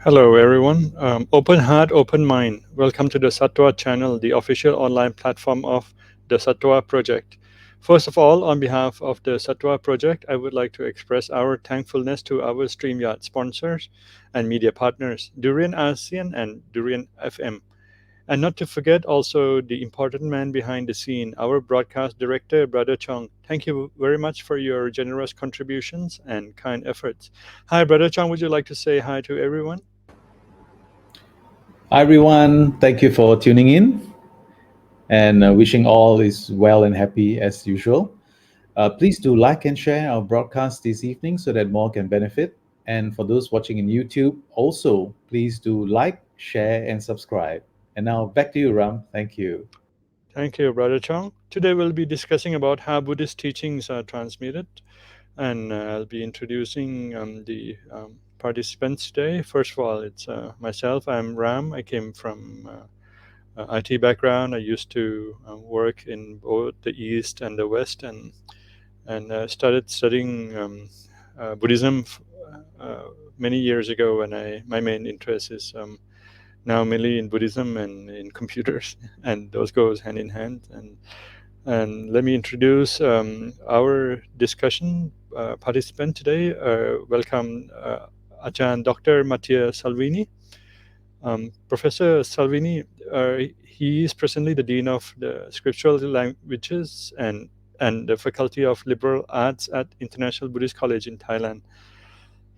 Hello, everyone. Open heart, open mind. Welcome to the Sattva channel, the official online platform of the Sattva project. First of all, on behalf of the Sattva project, I would like to express our thankfulness to our StreamYard sponsors and media partners, Durian ASEAN and Durian FM. And not to forget also the important man behind the scene, our broadcast director, Brother Chong. Thank you very much for your generous contributions and kind efforts. Hi, Brother Chong. Would you like to say hi to everyone? Hi everyone, thank you for tuning in and wishing all is well and happy as usual. Please do like and share our broadcast this evening so that more can benefit. And for those watching in YouTube, also please do like, share, and subscribe. And now back to you, Ram. Thank you. Thank you, Brother Chong. Today we'll be discussing about how Buddhist teachings are transmitted, and I'll be introducing the participants today. First of all, it's myself. I'm Ram. I came from IT background. I used to work in both the East and the West, and started studying Buddhism many years ago. And my main interest is now mainly in Buddhism and in computers, and those goes hand in hand. And let me introduce our discussion participant today. Welcome, Ajahn Dr. Matia Salvini. Professor Salvini, he is presently the Dean of the Scriptural Languages and the Faculty of Liberal Arts at International Buddhist College in Thailand.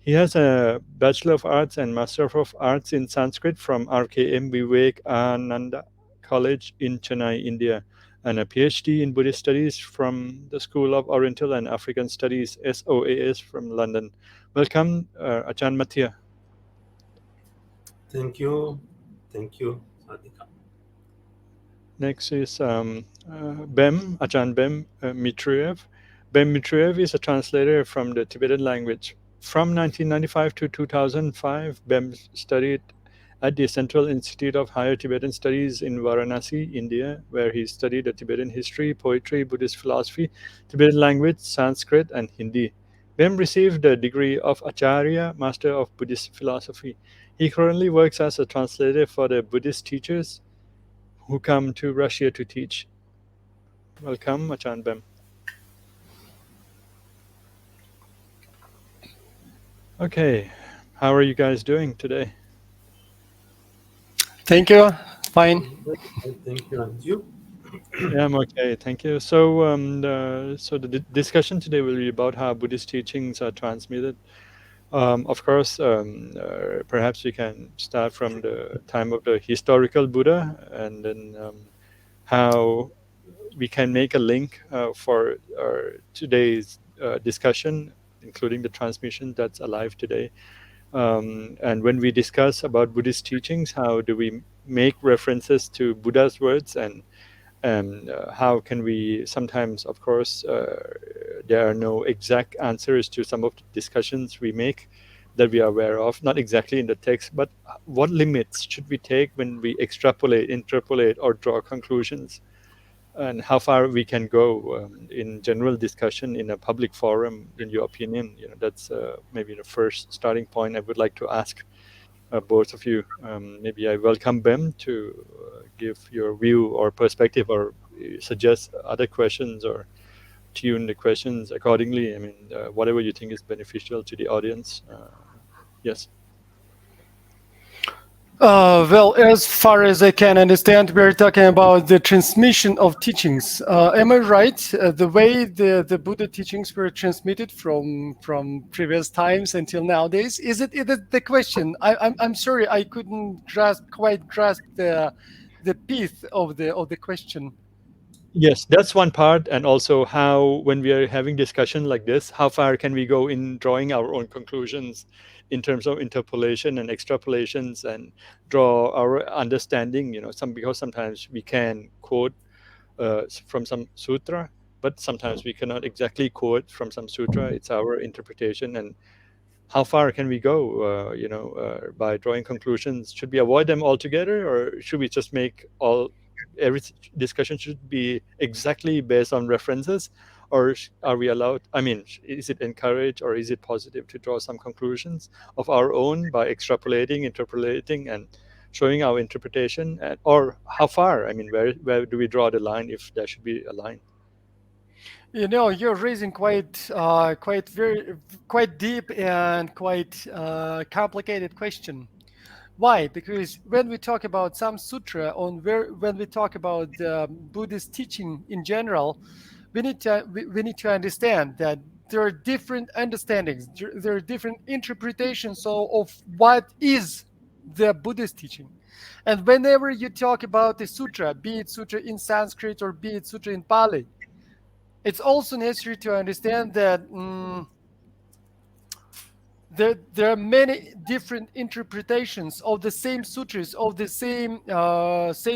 He has a Bachelor of Arts and Master of Arts in Sanskrit from RKM Vivekananda College in Chennai, India, and a PhD in Buddhist Studies from the School of Oriental and African Studies, SOAS, from London. Welcome, Ajahn Mattia. Thank you. Sadhika. Next is Ajahn Bem Mitruev. Bem Mitruev is a translator from the Tibetan language. From 1995 to 2005, Bem studied at the Central Institute of Higher Tibetan Studies in Varanasi, India, where he studied the Tibetan history, poetry, Buddhist philosophy, Tibetan language, Sanskrit, and Hindi. Bem received the degree of Acharya, Master of Buddhist Philosophy. He currently works as a translator for the Buddhist teachers who come to Russia to teach. Welcome, Ajahn Bem. Okay, how are you guys doing today? Thank you. Fine. Thank you. And you? Yeah, I'm okay. Thank you. So, the discussion today will be about how Buddhist teachings are transmitted. Of course, perhaps we can start from the time of the historical Buddha, and then how we can make a link for today's discussion, including the transmission that's alive today. And when we discuss about Buddhist teachings, how do we make references to Buddha's words, and how can we sometimes, of course, there are no exact answers to some of the discussions we make that we are aware of, not exactly in the text, but what limits should we take when we extrapolate, interpolate, or draw conclusions, and how far we can go in general discussion in a public forum, in your opinion. That's maybe the first starting point I would like to ask both of you. Maybe I welcome Bem to give your view or perspective, or suggest other questions, or tune the questions accordingly. I mean, whatever you think is beneficial to the audience. Yes. Well, as far as I can understand, we're talking about the transmission of teachings. Am I right? The way the Buddha teachings were transmitted from previous times until nowadays, is it the question? I'm sorry, I couldn't quite grasp the pith of the question. Yes, that's one part, and also how, when we are having discussion like this, how far can we go in drawing our own conclusions in terms of interpolation and extrapolations, and draw our understanding. Because sometimes we can quote from some sutra, but sometimes we cannot exactly quote from some sutra. It's our interpretation, and how far can we go? By drawing conclusions, should we avoid them altogether, or should we just make every discussion should be exactly based on references, or are we allowed? I mean, is it encouraged or is it positive to draw some conclusions of our own by extrapolating, interpolating, and showing our interpretation? Or how far? I mean, where do we draw the line if there should be a line? You know, you're raising quite deep and quite complicated question. Why? Because when we talk about some sutra, when we talk about Buddhist teaching in general, we need to understand that there are different understandings, there are different interpretations of what is the Buddhist teaching. And whenever you talk about the sutra, be it sutra in Sanskrit or be it sutra in Pali, it's also necessary to understand that there are many different interpretations of the same sutras, of the same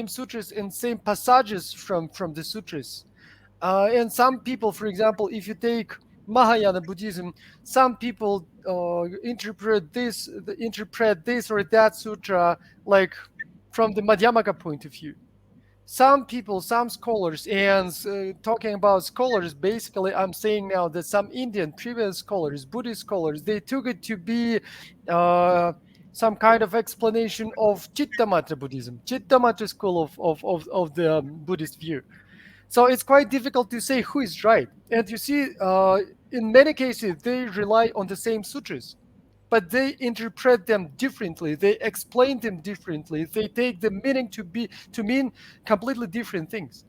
sutras and same passages from the sutras. And some people, for example, if you take Mahayana Buddhism, some people interpret this or that sutra like from the Madhyamaka point of view. Some people, some scholars, and talking about scholars, basically I'm saying now that some Indian previous scholars, Buddhist scholars, they took it to be some kind of explanation of Chittamatra Buddhism, Chittamatra school of the Buddhist view. So it's quite difficult to say who is right. And you see, in many cases, they rely on the same sutras, but they interpret them differently. They explain them differently. They take the meaning to mean completely different things.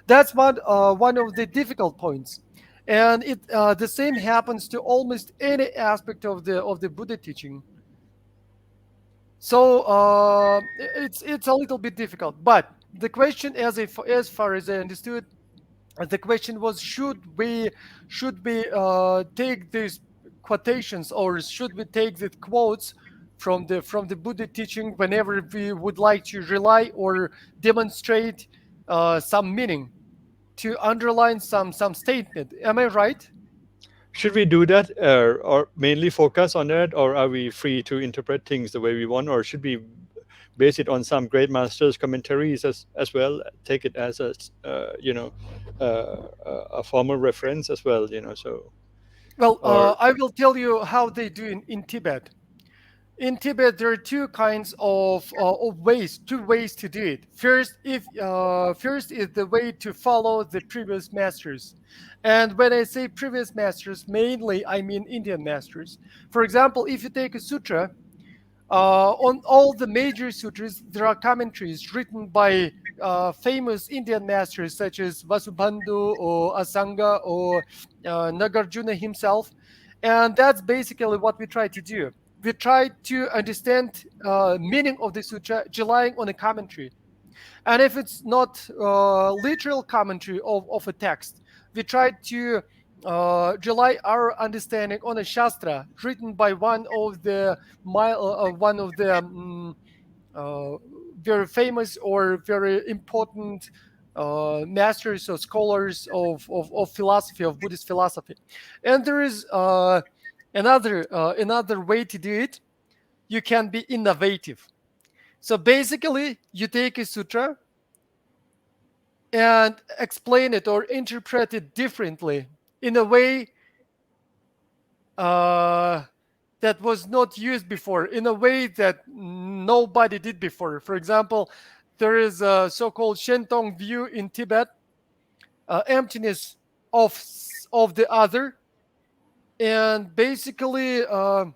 That's one of the difficult points. And the same happens to almost any aspect of the Buddha teaching. So it's a little bit difficult. But the question, as far as I understood, the question was, should we take these quotations, or should we take the quotes from the Buddha teaching whenever we would like to rely or demonstrate some meaning, to underline some statement? Am I right? Should we do that, or mainly focus on that, or are we free to interpret things the way we want, or should we base it on some great masters' commentaries as well? Take it as a formal reference as well. So. Well, Or I will tell you how they do in Tibet. In Tibet, there are two kinds of ways, two ways to do it. First is the way to follow the previous masters. And when I say previous masters, mainly I mean Indian masters. For example, if you take a sutra, on all the major sutras, there are commentaries written by famous Indian masters such as Vasubandhu or Asanga or Nagarjuna himself. And that's basically what we try to do. We try to understand meaning of the sutra relying on a commentary. And if it's not literal commentary of a text, we try to rely our understanding on a shastra written by one of the very famous or very important masters or scholars of philosophy, of Buddhist philosophy. And there is another way to do it. You can be innovative. So basically, you take a sutra and explain it or interpret it differently in a way that was not used before, in a way that nobody did before. For example, there is a so-called Shentong View in Tibet, emptiness of the other, and basically the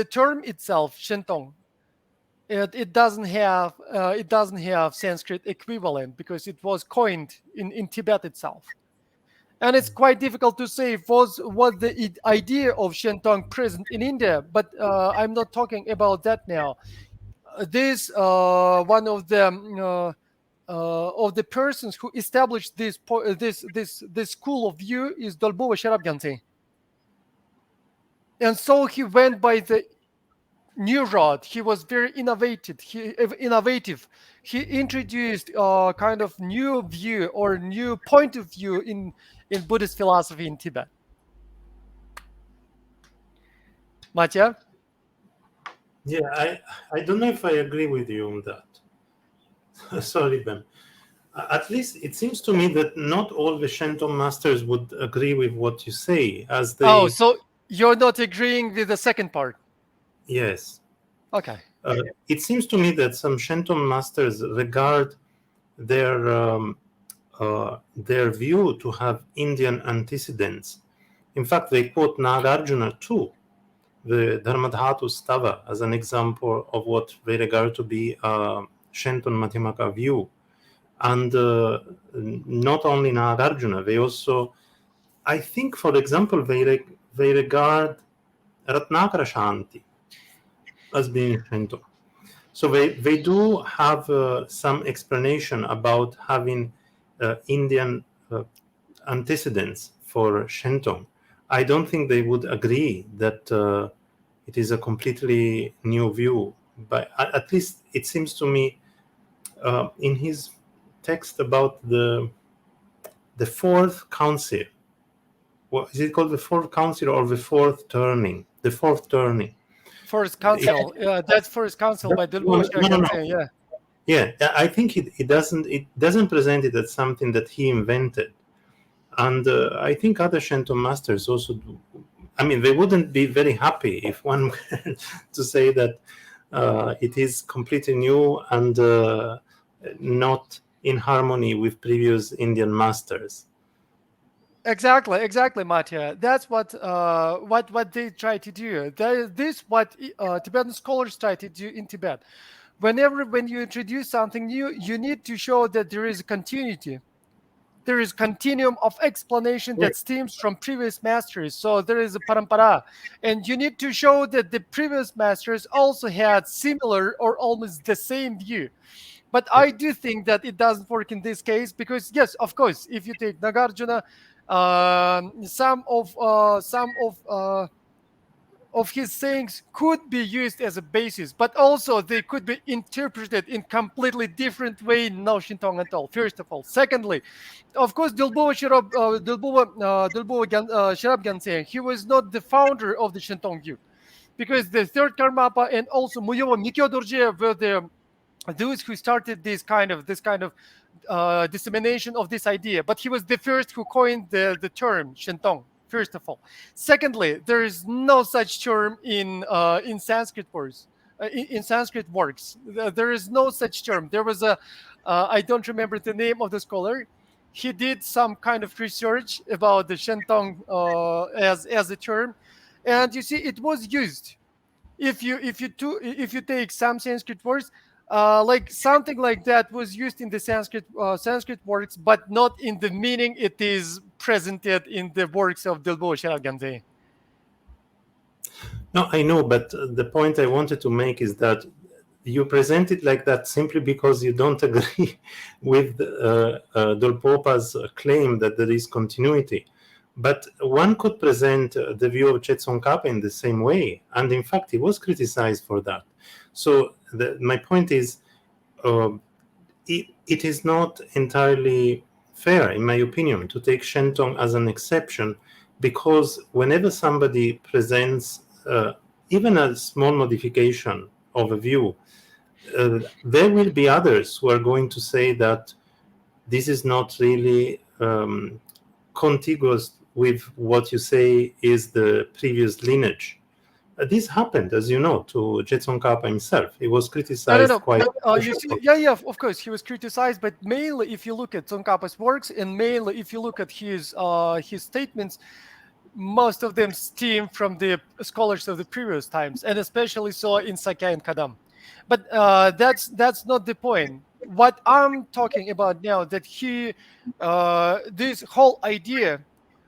term itself, Shentong, it doesn't have Sanskrit equivalent because it was coined in Tibet itself. And it's quite difficult to say was the idea of Shentong present in India, but I'm not talking about that now. This one of the persons who established this school of view is Dolbova Sharabgyante. And so he went by the new road. He was very innovative. He introduced a kind of new view or new point of view in Buddhist philosophy in Tibet. Mattia? Yeah, I don't know if I agree with you on that. Sorry, Ben. At least it seems to me that not all the Shentong masters would agree with what you say, as they. Oh, so you're not agreeing with the second part? Yes. Okay. It seems to me that some Shentong masters regard their view to have Indian antecedents. In fact, they quote Nagarjuna too, the Dharmadhatu Stava, as an example of what they regard to be a Shenton Madhyamaka view. And not only Nagarjuna, they also, I think, for example, they regard Ratnakara Shanti as being Shenton. So they do have some explanation about having Indian antecedents for Shentong. I don't think they would agree that it is a completely new view, but at least it seems to me in his text about the fourth council. What is it called? The fourth council or the fourth turning? The fourth turning. First Council. That's First Council by Dilbo Shagante. Yeah. Yeah, I think it doesn't present it as something that he invented, and I think other Shinto masters also do. I mean, they wouldn't be very happy if one were to say that it is completely new and not in harmony with previous Indian masters. Exactly, Mattia. That's what they try to do. This what Tibetan scholars try to do in Tibet. When you introduce something new, you need to show that there is a continuity. There is continuum of explanation that stems from previous masters. So there is a parampara, and you need to show that the previous masters also had similar or almost the same view. But I do think that it doesn't work in this case because, yes, of course, if you take Nagarjuna, some of his sayings could be used as a basis, but also they could be interpreted in completely different way in No Shintong at all. First of all, secondly, of course, Dilbo Sherab Gyaltseng, he was not the founder of the Shentong View, because the third Karmapa and also Muyowa Mikyo Dorje were the those who started this kind of dissemination of this idea. But he was the first who coined the term Shentong. First of all, secondly, there is no such term in Sanskrit words. In Sanskrit works, there is no such term. There was a I don't remember the name of the scholar. He did some kind of research about the Shentong as a term, and you see, it was used. If you take some Sanskrit words, like something like that was used in the Sanskrit works, but not in the meaning it is presented in the works of Dilbo Sherab. No, I know, but the point I wanted to make is that you present it like that simply because you don't agree with Dolpopa's claim that there is continuity. But one could present the view of Chetson Kappa in the same way, and in fact, he was criticized for that. So my point is, it is not entirely fair, in my opinion, to take Shentong as an exception, because whenever somebody presents even a small modification of a view, there will be others who are going to say that this is not really contiguous with what you say is the previous lineage. This happened, as you know, to Jetson Kappa himself. He was criticized quite. You see, yeah, of course, he was criticized, but mainly if you look at Tsongkhapa's works, and mainly if you look at his statements, most of them stem from the scholars of the previous times, and especially so in Sakya and Kadam. But that's not the point. What I'm talking about now, that this whole idea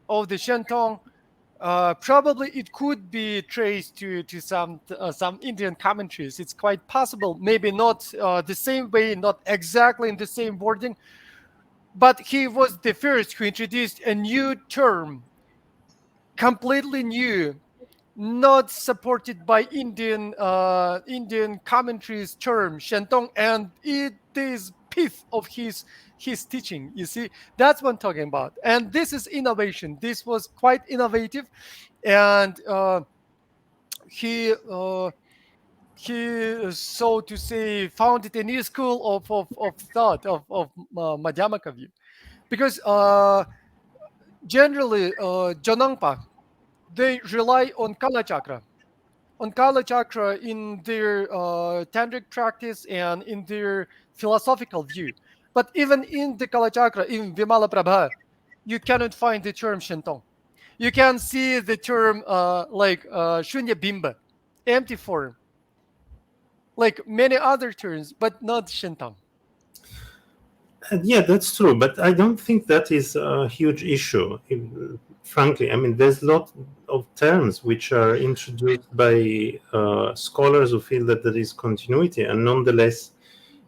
of the Shentong, probably it could be traced to some Indian commentaries. It's quite possible, maybe not the same way, not exactly in the same wording, but he was the first who introduced a new term, completely new, not supported by Indian commentaries term Shentong, and it is pith of his teaching. You see, that's what I'm talking about, and this is innovation. This was quite innovative, and he so to say, founded a new school of thought of Madhyamaka view, because generally Jonangpa, they rely on Kala Chakra. On Kala Chakra in their tantric practice and in their philosophical view. But even in the Kala Chakra, in Vimala Prabha, you cannot find the term Shentong. You can see the term like Shunya Bimba, empty form, like many other terms, but not Shentong. Yeah, that's true, but I don't think that is a huge issue. Frankly, I mean, there's a lot of terms which are introduced by scholars who feel that there is continuity, and nonetheless,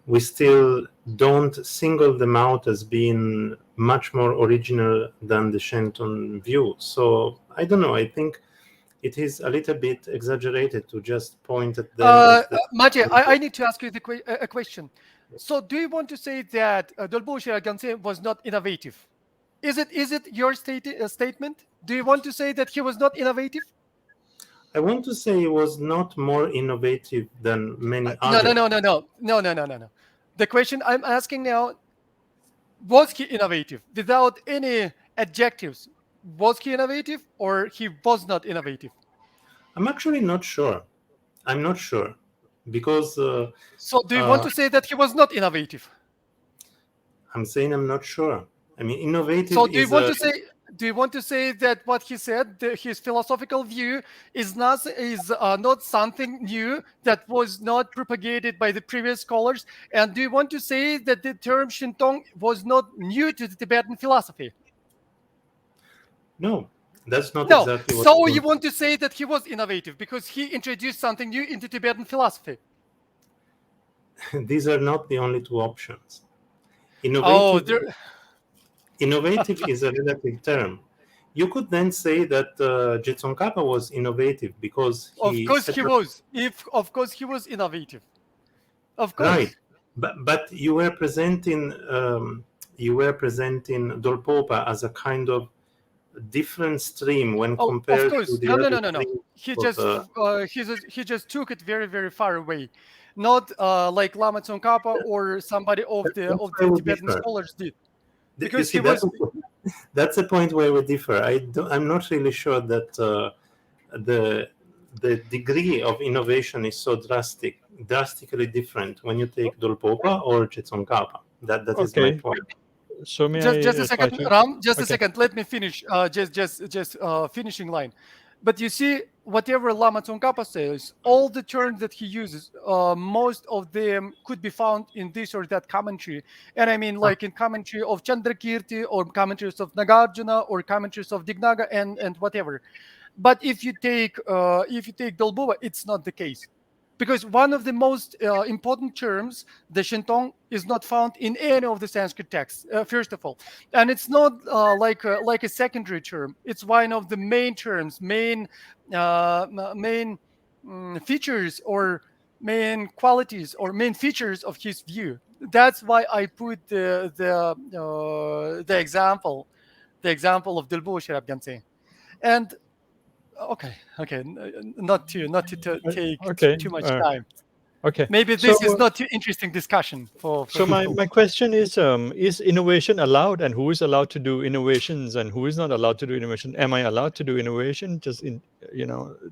we still don't single them out as being much more original than the Shentong view. So I don't know. I think it is a little bit exaggerated to just point at them as the... Mattia, I need to ask you a question. So do you want to say that Dolpo Shiraganse was not innovative? Is it your statement? Do you want to say that he was not innovative? I want to say he was not more innovative than many others. No. The question I'm asking now, was he innovative? Without any adjectives, was he innovative or he was not innovative? I'm actually not sure. I'm not sure. Because... so do you want to say that he was not innovative? I'm saying I'm not sure. I mean, innovative. So do you want to say that what he said, his philosophical view, is not something new that was not propagated by the previous scholars? And do you want to say that the term Shentong was not new to the Tibetan philosophy? No, that's not exactly what... So you want to say that he was innovative because he introduced something new into Tibetan philosophy? These are not the only two options. Innovative is a relative term. You could then say that Tsongkhapa was innovative because he... Of course he was. Of course he was innovative. Of course. Right. But you were presenting Dolpopa as a kind of different stream when compared to the other. No. He just took it very, very far away. Not like Lama Tsongkhapa or somebody of the Tibetan scholars did. Because he was... That's a point where we differ. I'm not really sure that the degree of innovation is so drastically different when you take Dolpopa or Tsongkhapa. That is my point. So just a second, Ram. Just a second. Let me finish. Just finishing line. But you see, whatever Lama Tsongkhapa says, all the terms that he uses, most of them could be found in this or that commentary. And I mean, like in commentary of Chandrakirti or commentaries of Nagarjuna or commentaries of Dignaga and whatever. But if you take Dolbova, it's not the case. Because one of the most important terms, the Shentong, is not found in any of the Sanskrit texts, first of all. And it's not like a secondary term. It's one of the main terms, main features or main qualities or main features of his view. That's why I put the example of Dolpo Sherab Gyaltsen. And okay, not to take too much time. Okay, maybe this is not too interesting discussion for so my question is innovation allowed, and who is allowed to do innovations and who is not allowed to do innovation? Am I allowed to do innovation? Just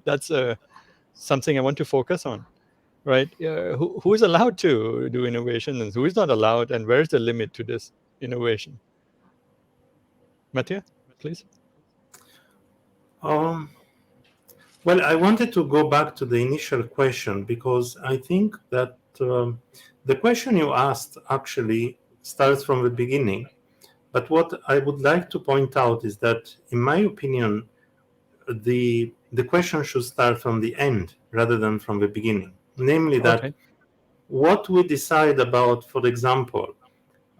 that's something I want to focus on, right? Who is allowed to do innovation and who is not allowed, and where is the limit to this innovation? Mattia, please. Well, I wanted to go back to the initial question because I think that the question you asked actually starts from the beginning. But what I would like to point out is that, in my opinion, the question should start from the end rather than from the beginning. Namely that what we decide about, for example,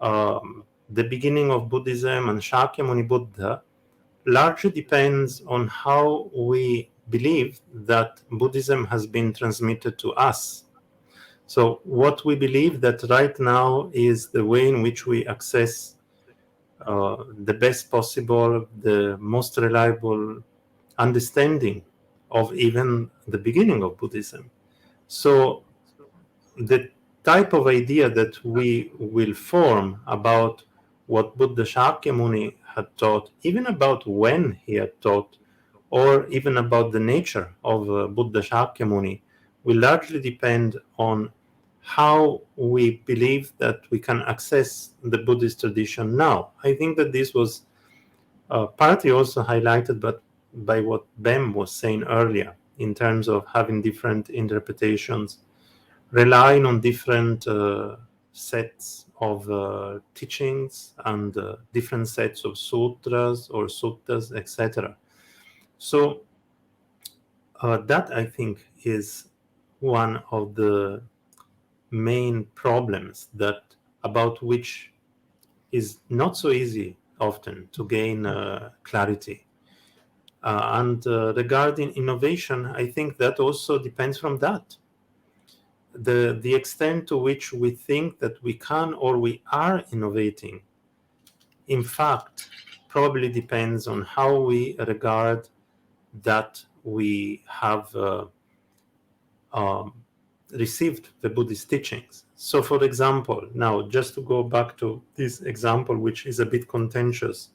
the beginning of Buddhism and Shakyamuni Buddha largely depends on how we believe that Buddhism has been transmitted to us. So what we believe that right now is the way in which we access the best possible, the most reliable understanding of even the beginning of Buddhism. So the type of idea that we will form about what Buddha Shakyamuni had taught, even about when he had taught, or even about the nature of Buddha Shakyamuni, will largely depend on how we believe that we can access the Buddhist tradition now. I think that this was partly also highlighted by what Bem was saying earlier, in terms of having different interpretations, relying on different sets of teachings and different sets of sutras or suttas, etc. So that, I think, is one of the main problems that about which is not so easy often to gain clarity. And regarding innovation, I think that also depends from that. The extent to which we think that we can or we are innovating, in fact, probably depends on how we regard that we have received the Buddhist teachings. So, for example, now just to go back to this example, which is a bit contentious,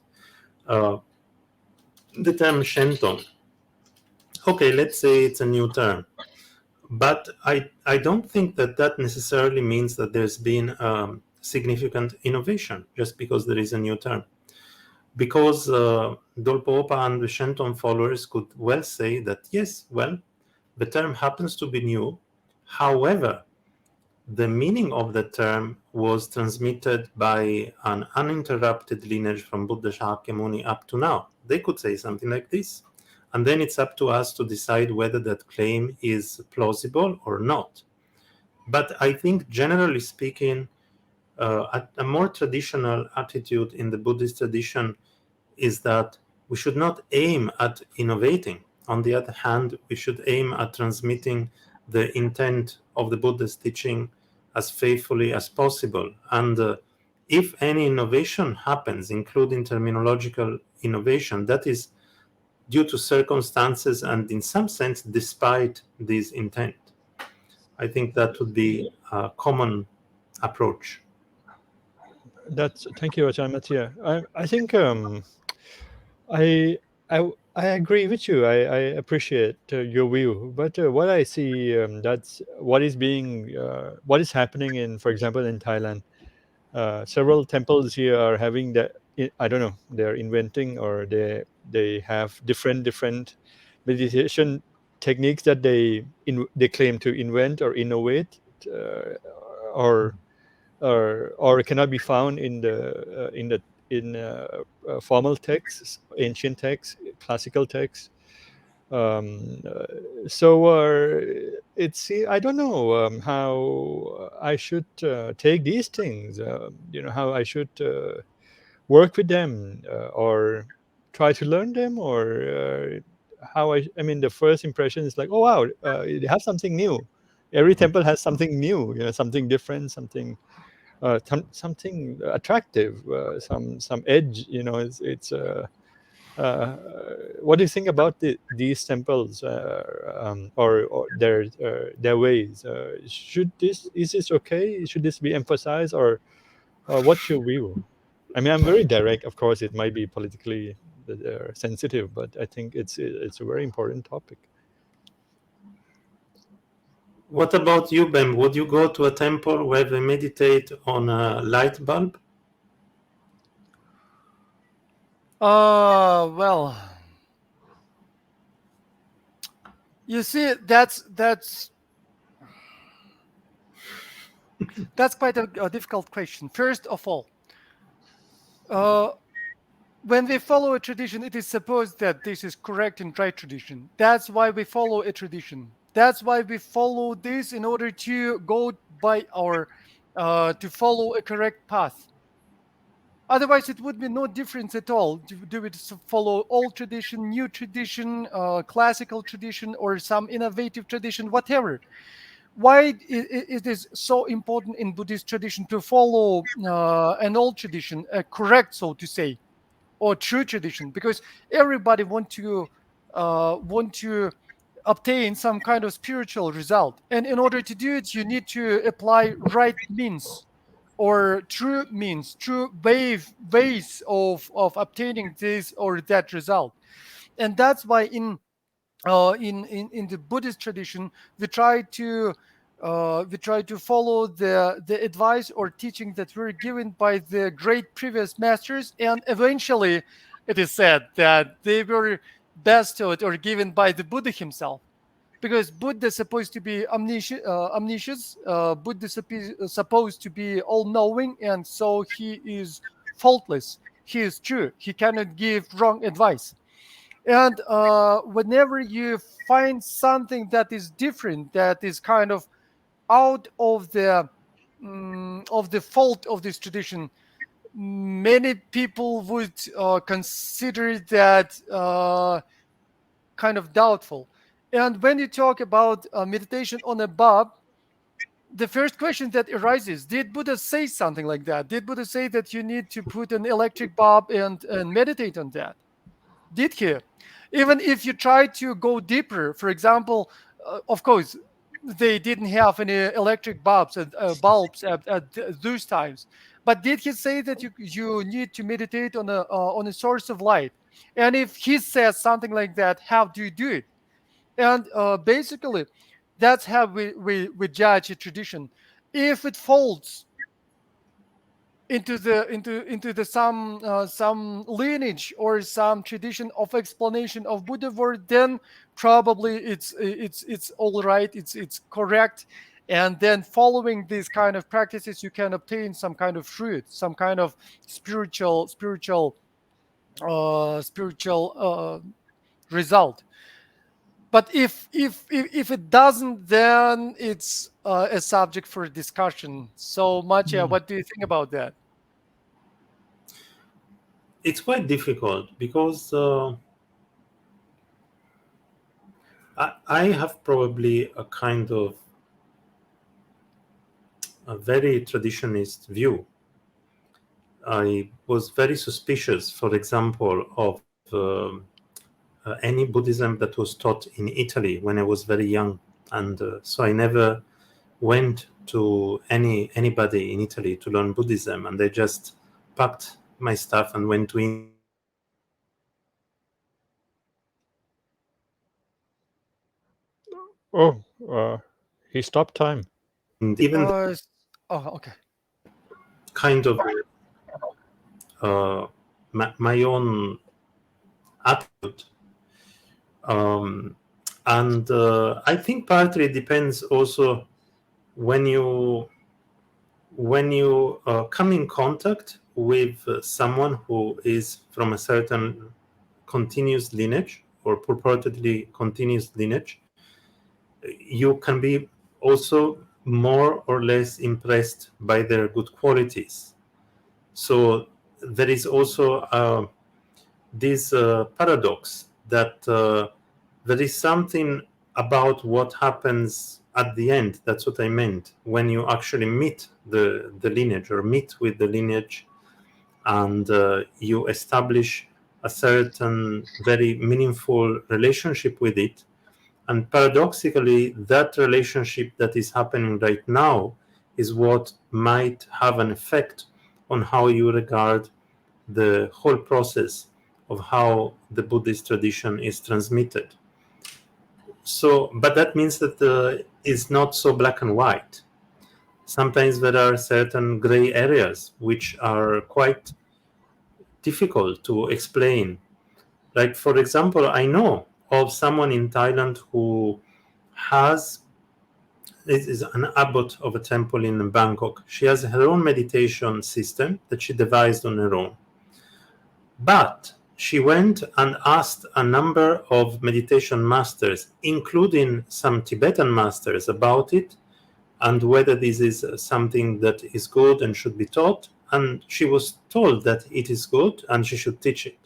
the term Shentong. Okay, let's say it's a new term. But I don't think that that necessarily means that there's been significant innovation just because there is a new term. Because Dolpopa and the Shenton followers could well say that, yes, well, the term happens to be new. However, the meaning of the term was transmitted by an uninterrupted lineage from Buddha Shakyamuni up to now. They could say something like this. And then it's up to us to decide whether that claim is plausible or not. But I think, generally speaking, a more traditional attitude in the Buddhist tradition is that we should not aim at innovating. On the other hand, we should aim at transmitting the intent of the Buddha's teaching as faithfully as possible. And if any innovation happens, including terminological innovation, that is due to circumstances and in some sense despite this intent. I think that would be a common approach. Thank you, Ajahn Mattia. I think I I agree with you. I appreciate your view, but what I see that's what is happening in, for example, in Thailand. Several temples here are having that. I don't know. They're inventing, or they have different meditation techniques that they claim to invent or innovate, or or cannot be found in formal texts, ancient texts, classical texts. Um, uh, so it's I don't know how I should take these things. How I should work with them, or try to learn them, or how I mean, the first impression is like, oh wow, they have something new. Every temple has something new, something different, something attractive, some edge. Uh, what do you think about these temples, or their ways? Is this okay? Should this be emphasized, or what's your view? I mean, I'm very direct. Of course, it might be politically sensitive, but I think it's a very important topic. What about you, Ben? Would you go to a temple where they meditate on a light bulb? Well, you see, that's quite a difficult question. First of all, when we follow a tradition, it is supposed that this is correct and right tradition. That's why we follow a tradition. That's why we follow this in order to go by to follow a correct path. Otherwise, it would be no difference at all. Do we follow old tradition, new tradition, classical tradition, or some innovative tradition, whatever? Why it is so important in Buddhist tradition to follow an old tradition, correct, so to say, or true tradition? Because everybody want to obtain some kind of spiritual result. And in order to do it, you need to apply right means or true means, true ways of obtaining this or that result. And that's why in the Buddhist tradition, we try to follow the advice or teaching that were given by the great previous masters, and eventually, it is said that they were bestowed or given by the Buddha himself, because Buddha is supposed to be omniscient. Buddha is supposed to be all-knowing, and so he is faultless. He is true. He cannot give wrong advice. And whenever you find something that is different, that is kind of out of the fault of this tradition, many people would consider that kind of doubtful. And when you talk about meditation on a bulb, the first question that arises: did Buddha say something like that? Did Buddha say that you need to put an electric bulb and meditate on that? Did he? Even if you try to go deeper, for example, of course, they didn't have any electric bulbs at those times. But did he say that you need to meditate on a source of light? And if he says something like that, how do you do it? And basically, that's how we judge a tradition. If it falls into the some lineage or some tradition of explanation of Buddha word, then probably it's all right, it's correct, and then following these kind of practices, you can obtain some kind of fruit, some kind of spiritual result. But if it doesn't, then it's a subject for discussion. So, Mattia, what do you think about that? It's quite difficult because I have probably a kind of a very traditionalist view. I was very suspicious, for example, of any Buddhism that was taught in Italy when I was very young, and so I never went to anybody in Italy to learn Buddhism, and I just packed my stuff and went to India. Oh, he stopped time. And even okay. kind of my own attitude. And I think partly it depends also when you come in contact with someone who is from a certain continuous lineage or purportedly continuous lineage, you can be also more or less impressed by their good qualities. So there is also this paradox that there is something about what happens at the end. That's what I meant. When you actually meet the lineage or meet with the lineage, and you establish a certain very meaningful relationship with it. And paradoxically, that relationship that is happening right now is what might have an effect on how you regard the whole process of how the Buddhist tradition is transmitted. So, but that means that it's not so black and white. Sometimes there are certain gray areas which are quite difficult to explain. Like, for example, I know of someone in Thailand who is an abbot of a temple in Bangkok. She has her own meditation system that she devised on her own. But she went and asked a number of meditation masters, including some Tibetan masters, about it and whether this is something that is good and should be taught. And she was told that it is good and she should teach it.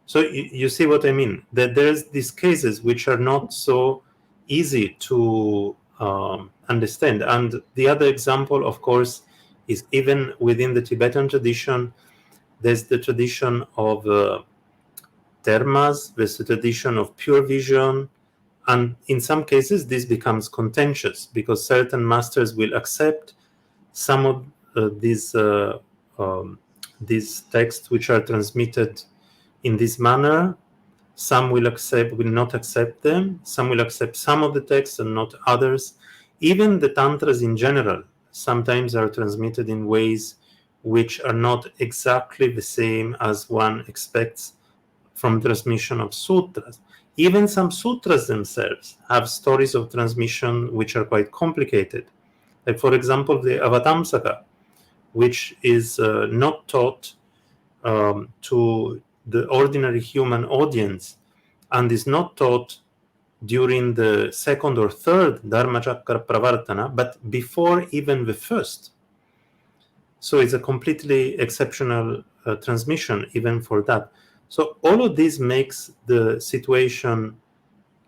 So you see what I mean? That there's these cases which are not so easy to understand. And the other example, of course, is even within the Tibetan tradition, there's the tradition of dharmas, there's the tradition of pure vision, And in some cases, this becomes contentious because certain masters will accept some of these texts which are transmitted in this manner. Some will not accept them. Some will accept some of the texts and not others. Even the tantras in general sometimes are transmitted in ways which are not exactly the same as one expects from transmission of sutras. Even some sutras themselves have stories of transmission which are quite complicated. Like, for example, the Avatamsaka, which is not taught to the ordinary human audience and is not taught during the second or third Dharma Chakra Pravartana, but before even the first. So it's a completely exceptional transmission even for that. So all of this makes the situation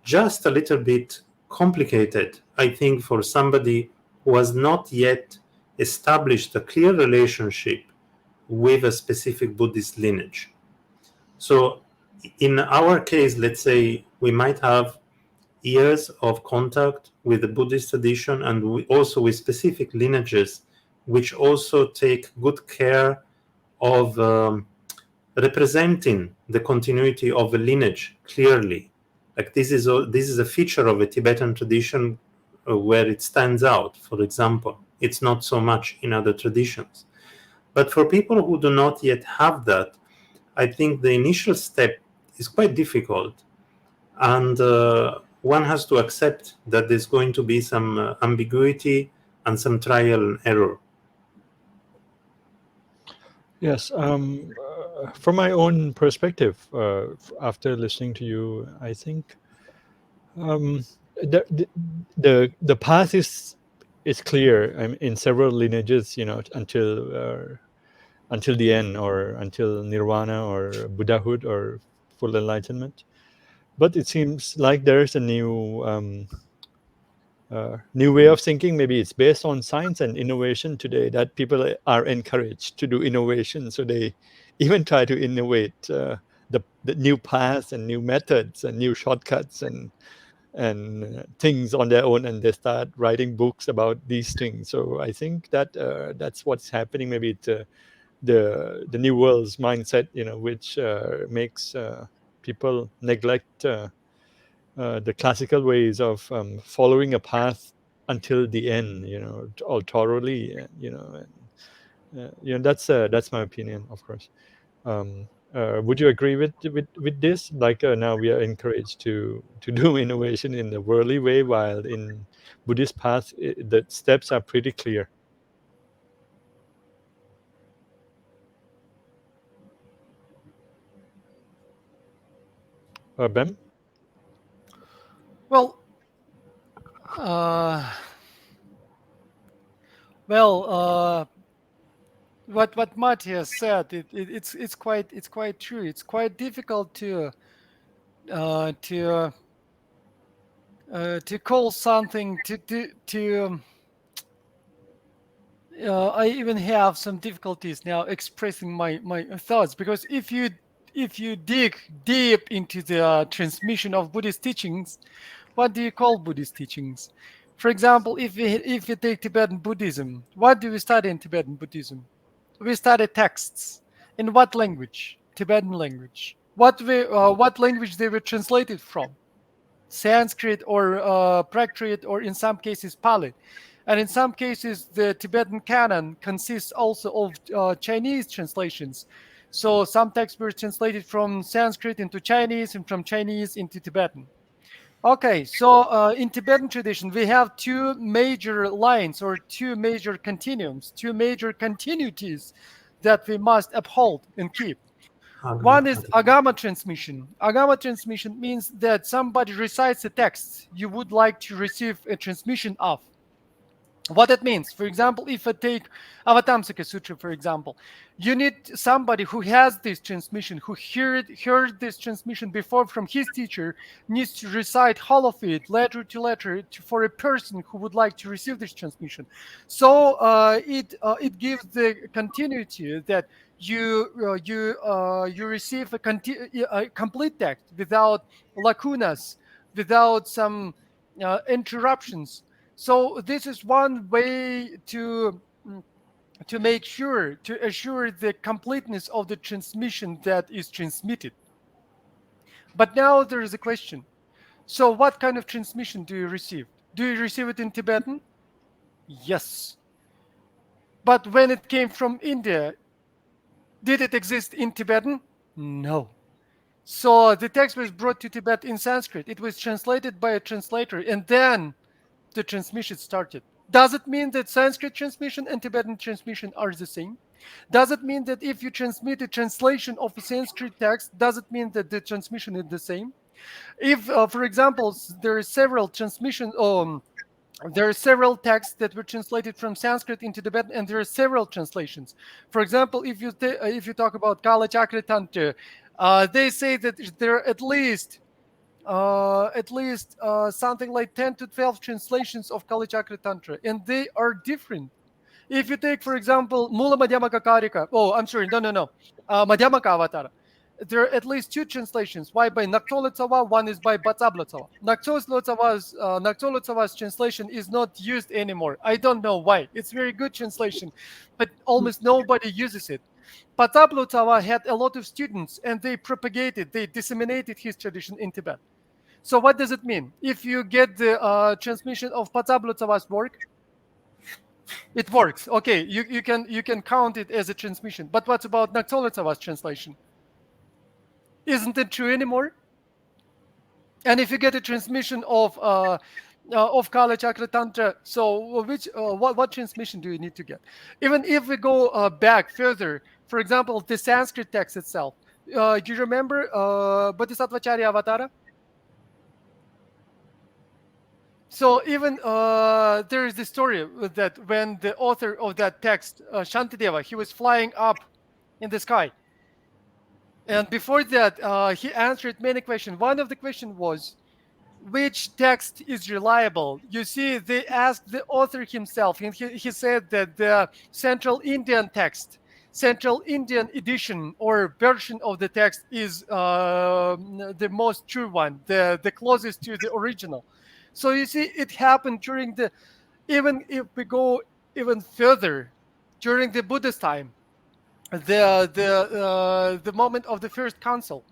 just a little bit complicated, I think, for somebody who has not yet established a clear relationship with a specific Buddhist lineage. So in our case, let's say we might have years of contact with the Buddhist tradition and also with specific lineages which also take good care of representing the continuity of a lineage clearly. Like this is a feature of a Tibetan tradition where it stands out, for example. It's not so much in other traditions. But for people who do not yet have that, I think the initial step is quite difficult. And one has to accept that there's going to be some ambiguity and some trial and error. Yes. From my own perspective, after listening to you, I think the path is clear in several lineages, until the end, or until nirvana or Buddhahood or full enlightenment. But it seems like there's a new way of thinking. Maybe it's based on science and innovation today, that people are encouraged to do innovation. So they even try to innovate the new paths and new methods and new shortcuts and things on their own, and they start writing books about these things. So I think that that's what's happening. Maybe it's the new world's mindset, which makes people neglect the classical ways of following a path until the end, all thoroughly, that's my opinion, of course. Would you agree with this? Like now we are encouraged to do innovation in the worldly way, while in Buddhist path the steps are pretty clear. Ben? Well, what Mattia said, it's quite true. It's quite difficult to call something to I even have some difficulties now expressing my thoughts, because if you dig deep into the transmission of Buddhist teachings, what do you call Buddhist teachings? For example, if you take Tibetan Buddhism, what do we study in Tibetan Buddhism? We study texts. In what language? Tibetan language. What language they were translated from? Sanskrit or Prakrit, or in some cases Pali. And in some cases, the Tibetan canon consists also of Chinese translations. So some texts were translated from Sanskrit into Chinese and from Chinese into Tibetan. Okay, so in Tibetan tradition, we have two major lines, or two major continuums, two major continuities that we must uphold and keep. One is Agama Transmission. Agama Transmission means that somebody recites a text you would like to receive a transmission of. What it means, for example, if I take Avatamsaka Sutra, for example, you need somebody who has this transmission, who heard this transmission before from his teacher, needs to recite all of it, letter to letter, for a person who would like to receive this transmission. So it gives the continuity that you receive a complete text without lacunas, without some interruptions. So this is one way to make sure, to assure the completeness of the transmission that is transmitted. But now there is a question. So what kind of transmission do you receive? Do you receive it in Tibetan? Yes. But when it came from India, did it exist in Tibetan? No. So the text was brought to Tibet in Sanskrit. It was translated by a translator, and then the transmission started. Does it mean that Sanskrit transmission and Tibetan transmission are the same? Does it mean that if you transmit a translation of a Sanskrit text, does it mean that the transmission is the same? If, for example, there are several transmission, there are several texts that were translated from Sanskrit into Tibetan, and there are several translations. For example, if you talk about Kala Chakra Tantra, they say that there are at least something like 10 to 12 translations of Kala Chakra Tantra, and they are different. If you take, for example, Mula Madhyamaka Karika, Madhyamaka Avatara, there are at least two translations. Why by Naktolo Tsawa, one is by Batsabla Tsawa. Naktolo Tsawa's translation is not used anymore. I don't know why. It's very good translation, but almost nobody uses it. Batsabla Tsawa had a lot of students, and they disseminated his tradition in Tibet. So what does it mean? If you get the transmission of Batsabla Tsawa's work, it works. Okay, you can count it as a transmission. But what about Naktolo Tsawa's translation? Isn't it true anymore? And if you get a transmission of Kala Chakra Tantra, so what transmission do you need to get? Even if we go back further, for example, the Sanskrit text itself. Do you remember Bodhisattvacharya Avatara? So even there is the story that when the author of that text, Shantideva, he was flying up in the sky. And before that, he answered many questions. One of the questions was, which text is reliable? You see, they asked the author himself, and he said that the Central Indian text, Central Indian edition or version of the text is the most true one, the closest to the original. So you see, it happened during even if we go even further, during the Buddha's time, the moment of the first council.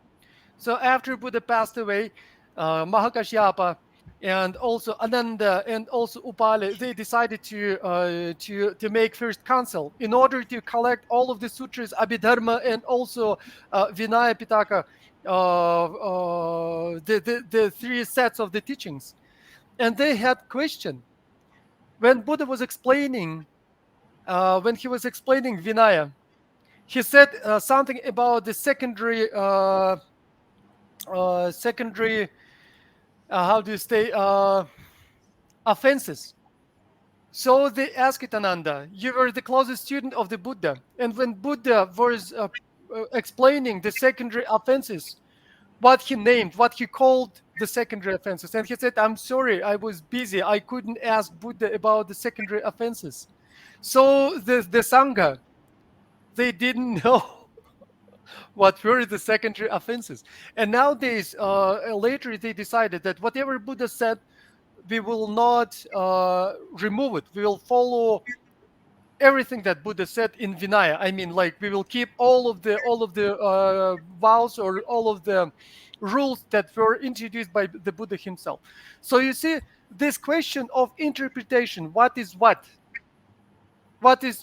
So after Buddha passed away, Mahakashyapa and also Ananda and also Upale, they decided to make first council in order to collect all of the sutras, Abhidharma, and also Vinaya Pitaka, the three sets of the teachings. And they had question. When Buddha was explaining, when he was explaining Vinaya, he said something about the secondary, how do you say, offenses. So they asked Ananda, you were the closest student of the Buddha. And when Buddha was explaining the secondary offenses, what he called the secondary offenses. And he said, I'm sorry, I was busy. I couldn't ask Buddha about the secondary offenses. So the Sangha, they didn't know what were the secondary offenses. And nowadays, later they decided that whatever Buddha said, we will not remove it. We will follow everything that Buddha said in Vinaya. I mean, like we will keep all of the vows or all of the rules that were introduced by the Buddha himself. So you see, this question of interpretation, what is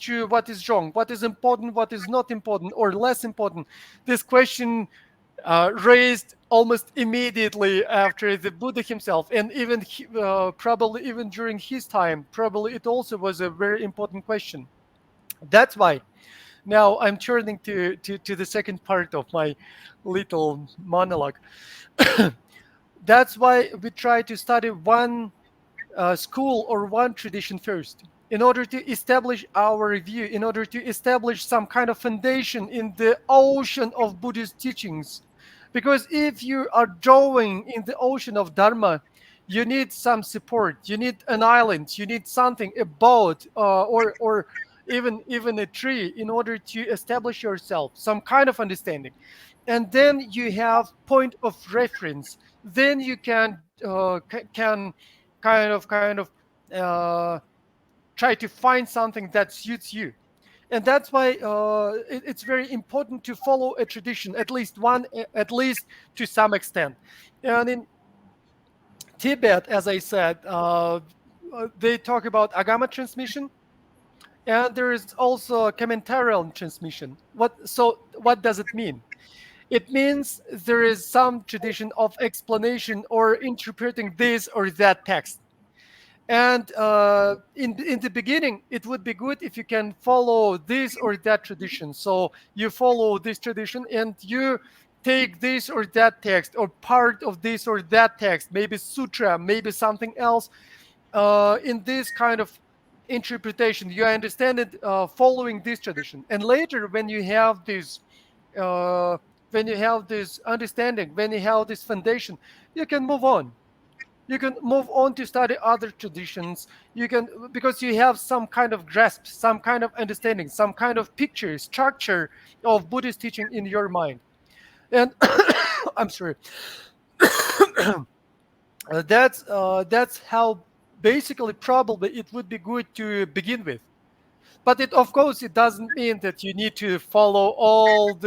true, what is wrong, what is important, what is not important or less important, this question raised almost immediately after the Buddha himself, and even probably even during his time, probably it also was a very important question. That's why now I'm turning to the second part of my little monologue. That's why we try to study one school or one tradition first, in order to establish our view, in order to establish some kind of foundation in the ocean of Buddhist teachings. Because if you are drawing in the ocean of Dharma, you need some support, you need an island, you need something, a boat, or even a tree, in order to establish yourself, some kind of understanding. And then you have point of reference. Then you can can kind of try to find something that suits you. And that's why it's very important to follow a tradition, at least to some extent. And in Tibet, as I said, they talk about Agama transmission, and there is also commentarial transmission. What does it mean? It means there is some tradition of explanation or interpreting this or that text. And in the beginning, it would be good if you can follow this or that tradition. So you follow this tradition and you take this or that text or part of this or that text, maybe sutra, maybe something else. In this kind of interpretation, you understand it following this tradition. And later, when you have this understanding, when you have this foundation, you can move on. You can move on to study other traditions. You can, because you have some kind of grasp, some kind of understanding, some kind of picture, structure of Buddhist teaching in your mind. And I'm sorry. That's how basically probably it would be good to begin with. But of course, it doesn't mean that you need to follow all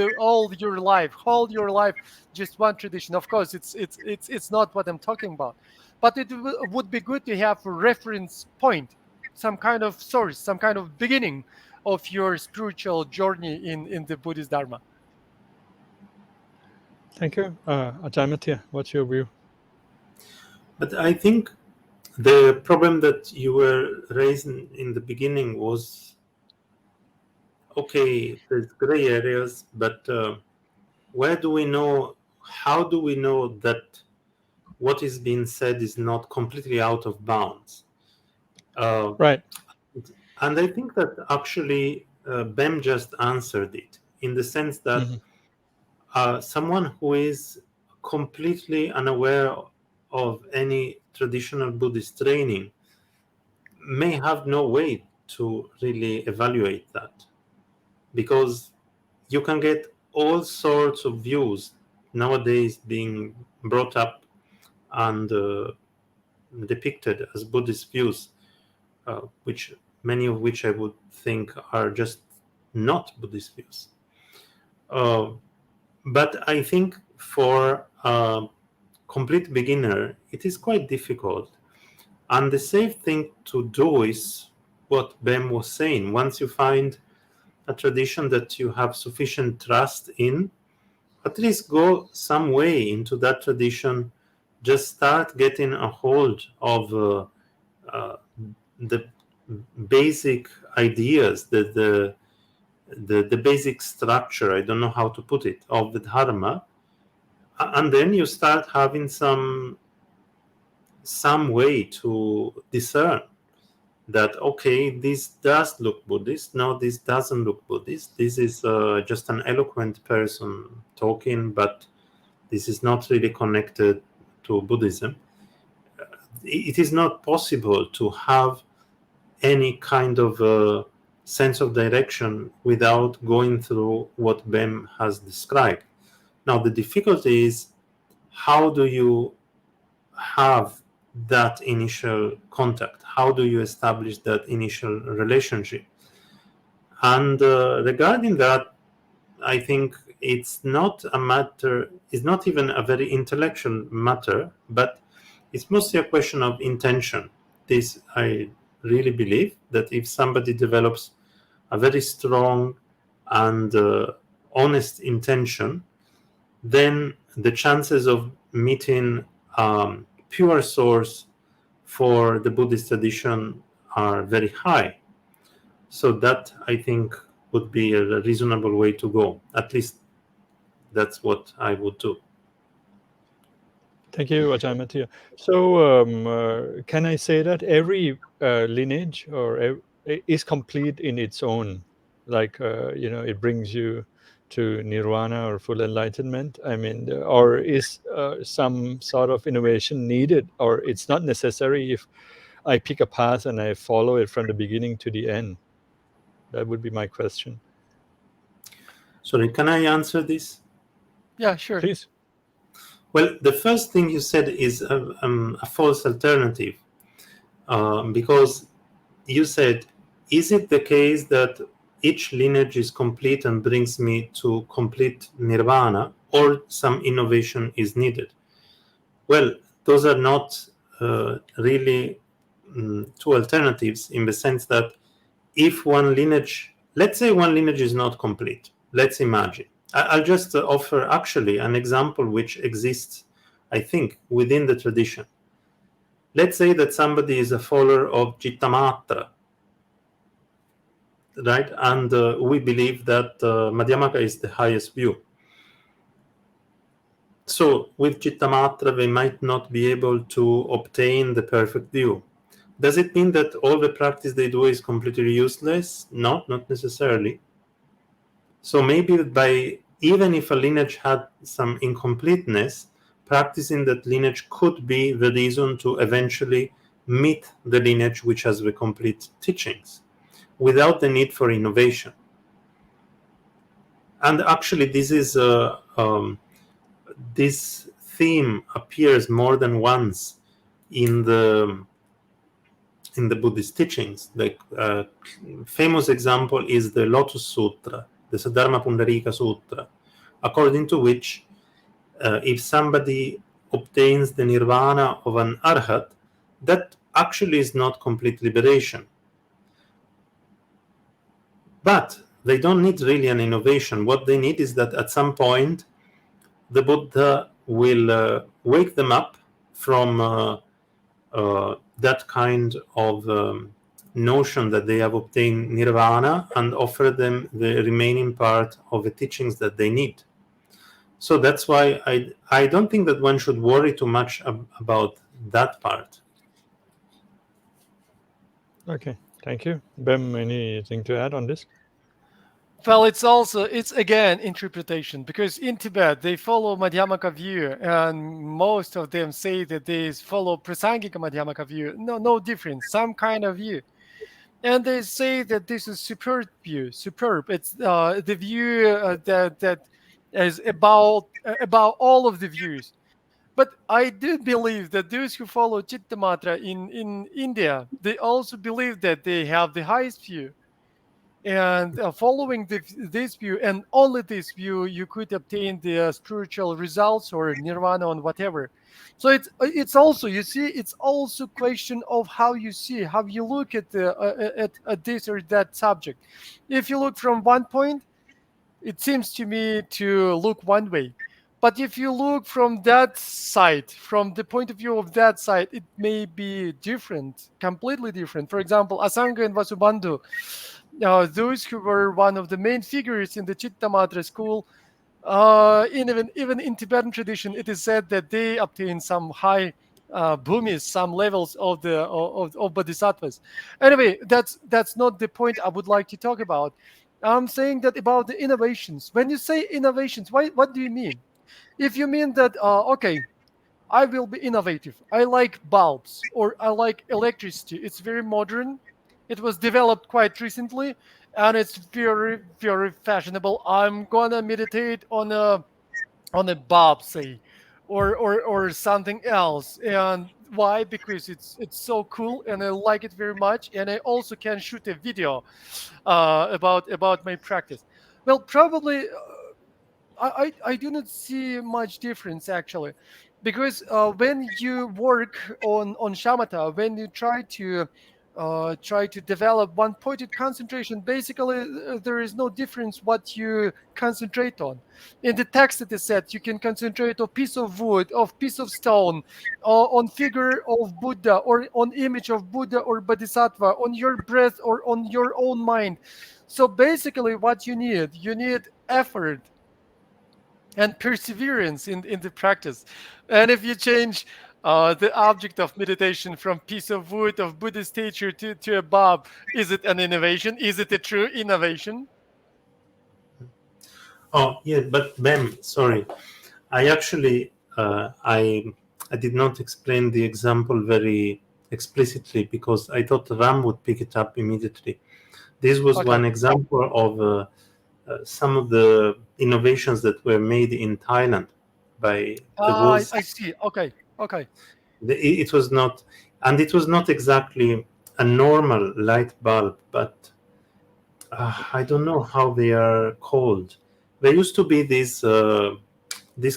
your life, just one tradition. Of course, it's not what I'm talking about. But it would be good to have a reference point, some kind of source, some kind of beginning of your spiritual journey in the Buddhist Dharma. Thank you. Ajahn Mattia, what's your view? But I think the problem that you were raising in the beginning was, okay, there's gray areas, but where do we know, how do we know that what is being said is not completely out of bounds? Right. And I think that actually Bem just answered it, in the sense that someone who is completely unaware of any traditional Buddhist training may have no way to really evaluate that, because you can get all sorts of views nowadays being brought up and depicted as Buddhist views, which many of which I would think are just not Buddhist views. But I think for a complete beginner, it is quite difficult. And the safe thing to do is what Bem was saying. Once you find a tradition that you have sufficient trust in, at least go some way into that tradition. Just start getting a hold of the basic ideas, the basic structure, I don't know how to put it, of the Dharma. And then you start having some way to discern that, okay, this does look Buddhist, no, this doesn't look Buddhist, this is just an eloquent person talking, but this is not really connected to Buddhism. It is not possible to have any kind of sense of direction without going through what Bem has described. Now, the difficulty is, how do you have that initial contact? How do you establish that initial relationship? And regarding that, I think it's not a matter, it's not even a very intellectual matter, but it's mostly a question of intention. This, I really believe, that if somebody develops a very strong and honest intention, then the chances of meeting pure source for the Buddhist tradition are very high. So that, I think, would be a reasonable way to go. At least that's what I would do. Thank you, Ajahn Mattia. So can I say that every lineage is complete in its own? Like, it brings you to nirvana or full enlightenment? I mean, or is some sort of innovation needed, or it's not necessary if I pick a path and I follow it from the beginning to the end? That would be my question. Sorry, can I answer this? Yeah, sure. Please. Well, the first thing you said is a false alternative, because you said, is it the case that each lineage is complete and brings me to complete nirvana, or some innovation is needed? Well, those are not really two alternatives, in the sense that if one lineage, let's say one lineage is not complete, let's imagine. I'll just offer actually an example which exists, I think, within the tradition. Let's say that somebody is a follower of Chittamatra, right? And we believe that Madhyamaka is the highest view. So with Chittamatra, they might not be able to obtain the perfect view. Does it mean that all the practice they do is completely useless? No, not necessarily. So maybe even if a lineage had some incompleteness, practicing that lineage could be the reason to eventually meet the lineage which has the complete teachings, without the need for innovation. And actually, this theme appears more than once in the Buddhist teachings. Like famous example is the Lotus Sutra, the Saddharma Pundarika Sutra, according to which if somebody obtains the nirvana of an arhat, that actually is not complete liberation. But they don't need really an innovation. What they need is that at some point the Buddha will wake them up from that kind of notion that they have obtained nirvana, and offer them the remaining part of the teachings that they need. So that's why I don't think that one should worry too much about that part. Okay, thank you. Bem, anything to add on this? Well, it's again interpretation, because in Tibet they follow Madhyamaka view, and most of them say that they follow Prasangika Madhyamaka view. No difference, some kind of view, and they say that this is superb view. Superb. It's the view that is about all of the views. But I do believe that those who follow Chittamatra in India, they also believe that they have the highest view. And following this view, and only this view, you could obtain the spiritual results or nirvana or whatever. So it's also, you see, it's also question of how you see, how you look at at this or that subject. If you look from one point, it seems to me to look one way. But if you look from that side, from the point of view of that side, it may be different, completely different. For example, Asanga and Vasubandhu, those who were one of the main figures in the Chittamatra school, even in Tibetan tradition, it is said that they obtained some high bhumis, some levels of the of bodhisattvas. Anyway, that's not the point I would like to talk about. I'm saying that about the innovations. When you say innovations, what do you mean? If you mean that, okay, I will be innovative. I like bulbs, or I like electricity. It's very modern. It was developed quite recently, and it's very, very fashionable. I'm gonna meditate on a bulb, say, or something else. And why? Because it's so cool, and I like it very much. And I also can shoot a video about my practice. Well, probably I do not see much difference actually, because when you work on shamatha, when you try to develop one pointed concentration, basically there is no difference what you concentrate on. In the text it is said you can concentrate on piece of wood, of piece of stone, on figure of Buddha, or on image of Buddha or Bodhisattva, on your breath or on your own mind. So basically what you need effort and perseverance in the practice. And if you change the object of meditation from piece of wood of Buddhist teacher to a bulb, is it an innovation? Is it a true innovation? Oh yeah, but Ben, sorry, I actually I did not explain the example very explicitly, because I thought Ram would pick it up immediately. This was Okay. one example of some of the innovations that were made in Thailand. by the walls. I see. Okay. It was not, and it was not exactly a normal light bulb, but I don't know how they are called. There used to be these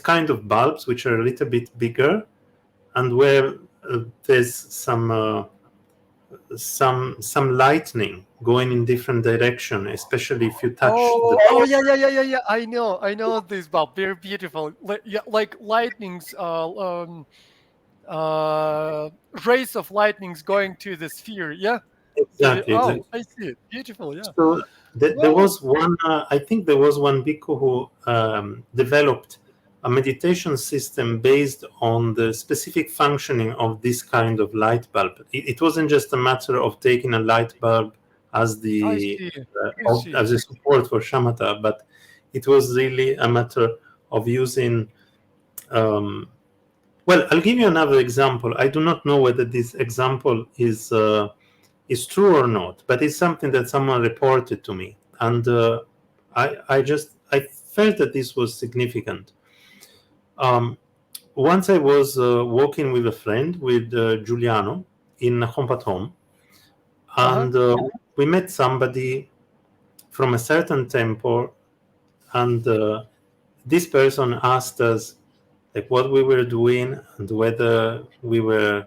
kind of bulbs which are a little bit bigger, and where there's some lightning going in different direction, especially if you touch Yeah. I know this bulb. Very beautiful. Like lightnings, rays of lightnings going to the sphere. Yeah. exactly. I see it. Beautiful. Yeah. So there was one. I think there was one bhikkhu who developed a meditation system based on the specific functioning of this kind of light bulb. It wasn't just a matter of taking a light bulb as I see. as a support for shamatha, but it was really a matter of using. Well, I'll give you another example. I do not know whether this example is true or not, but it's something that someone reported to me, and I felt that this was significant. Once I was walking with a friend, with Giuliano, in Hompatom, and we met somebody from a certain temple, and this person asked us like what we were doing and whether we were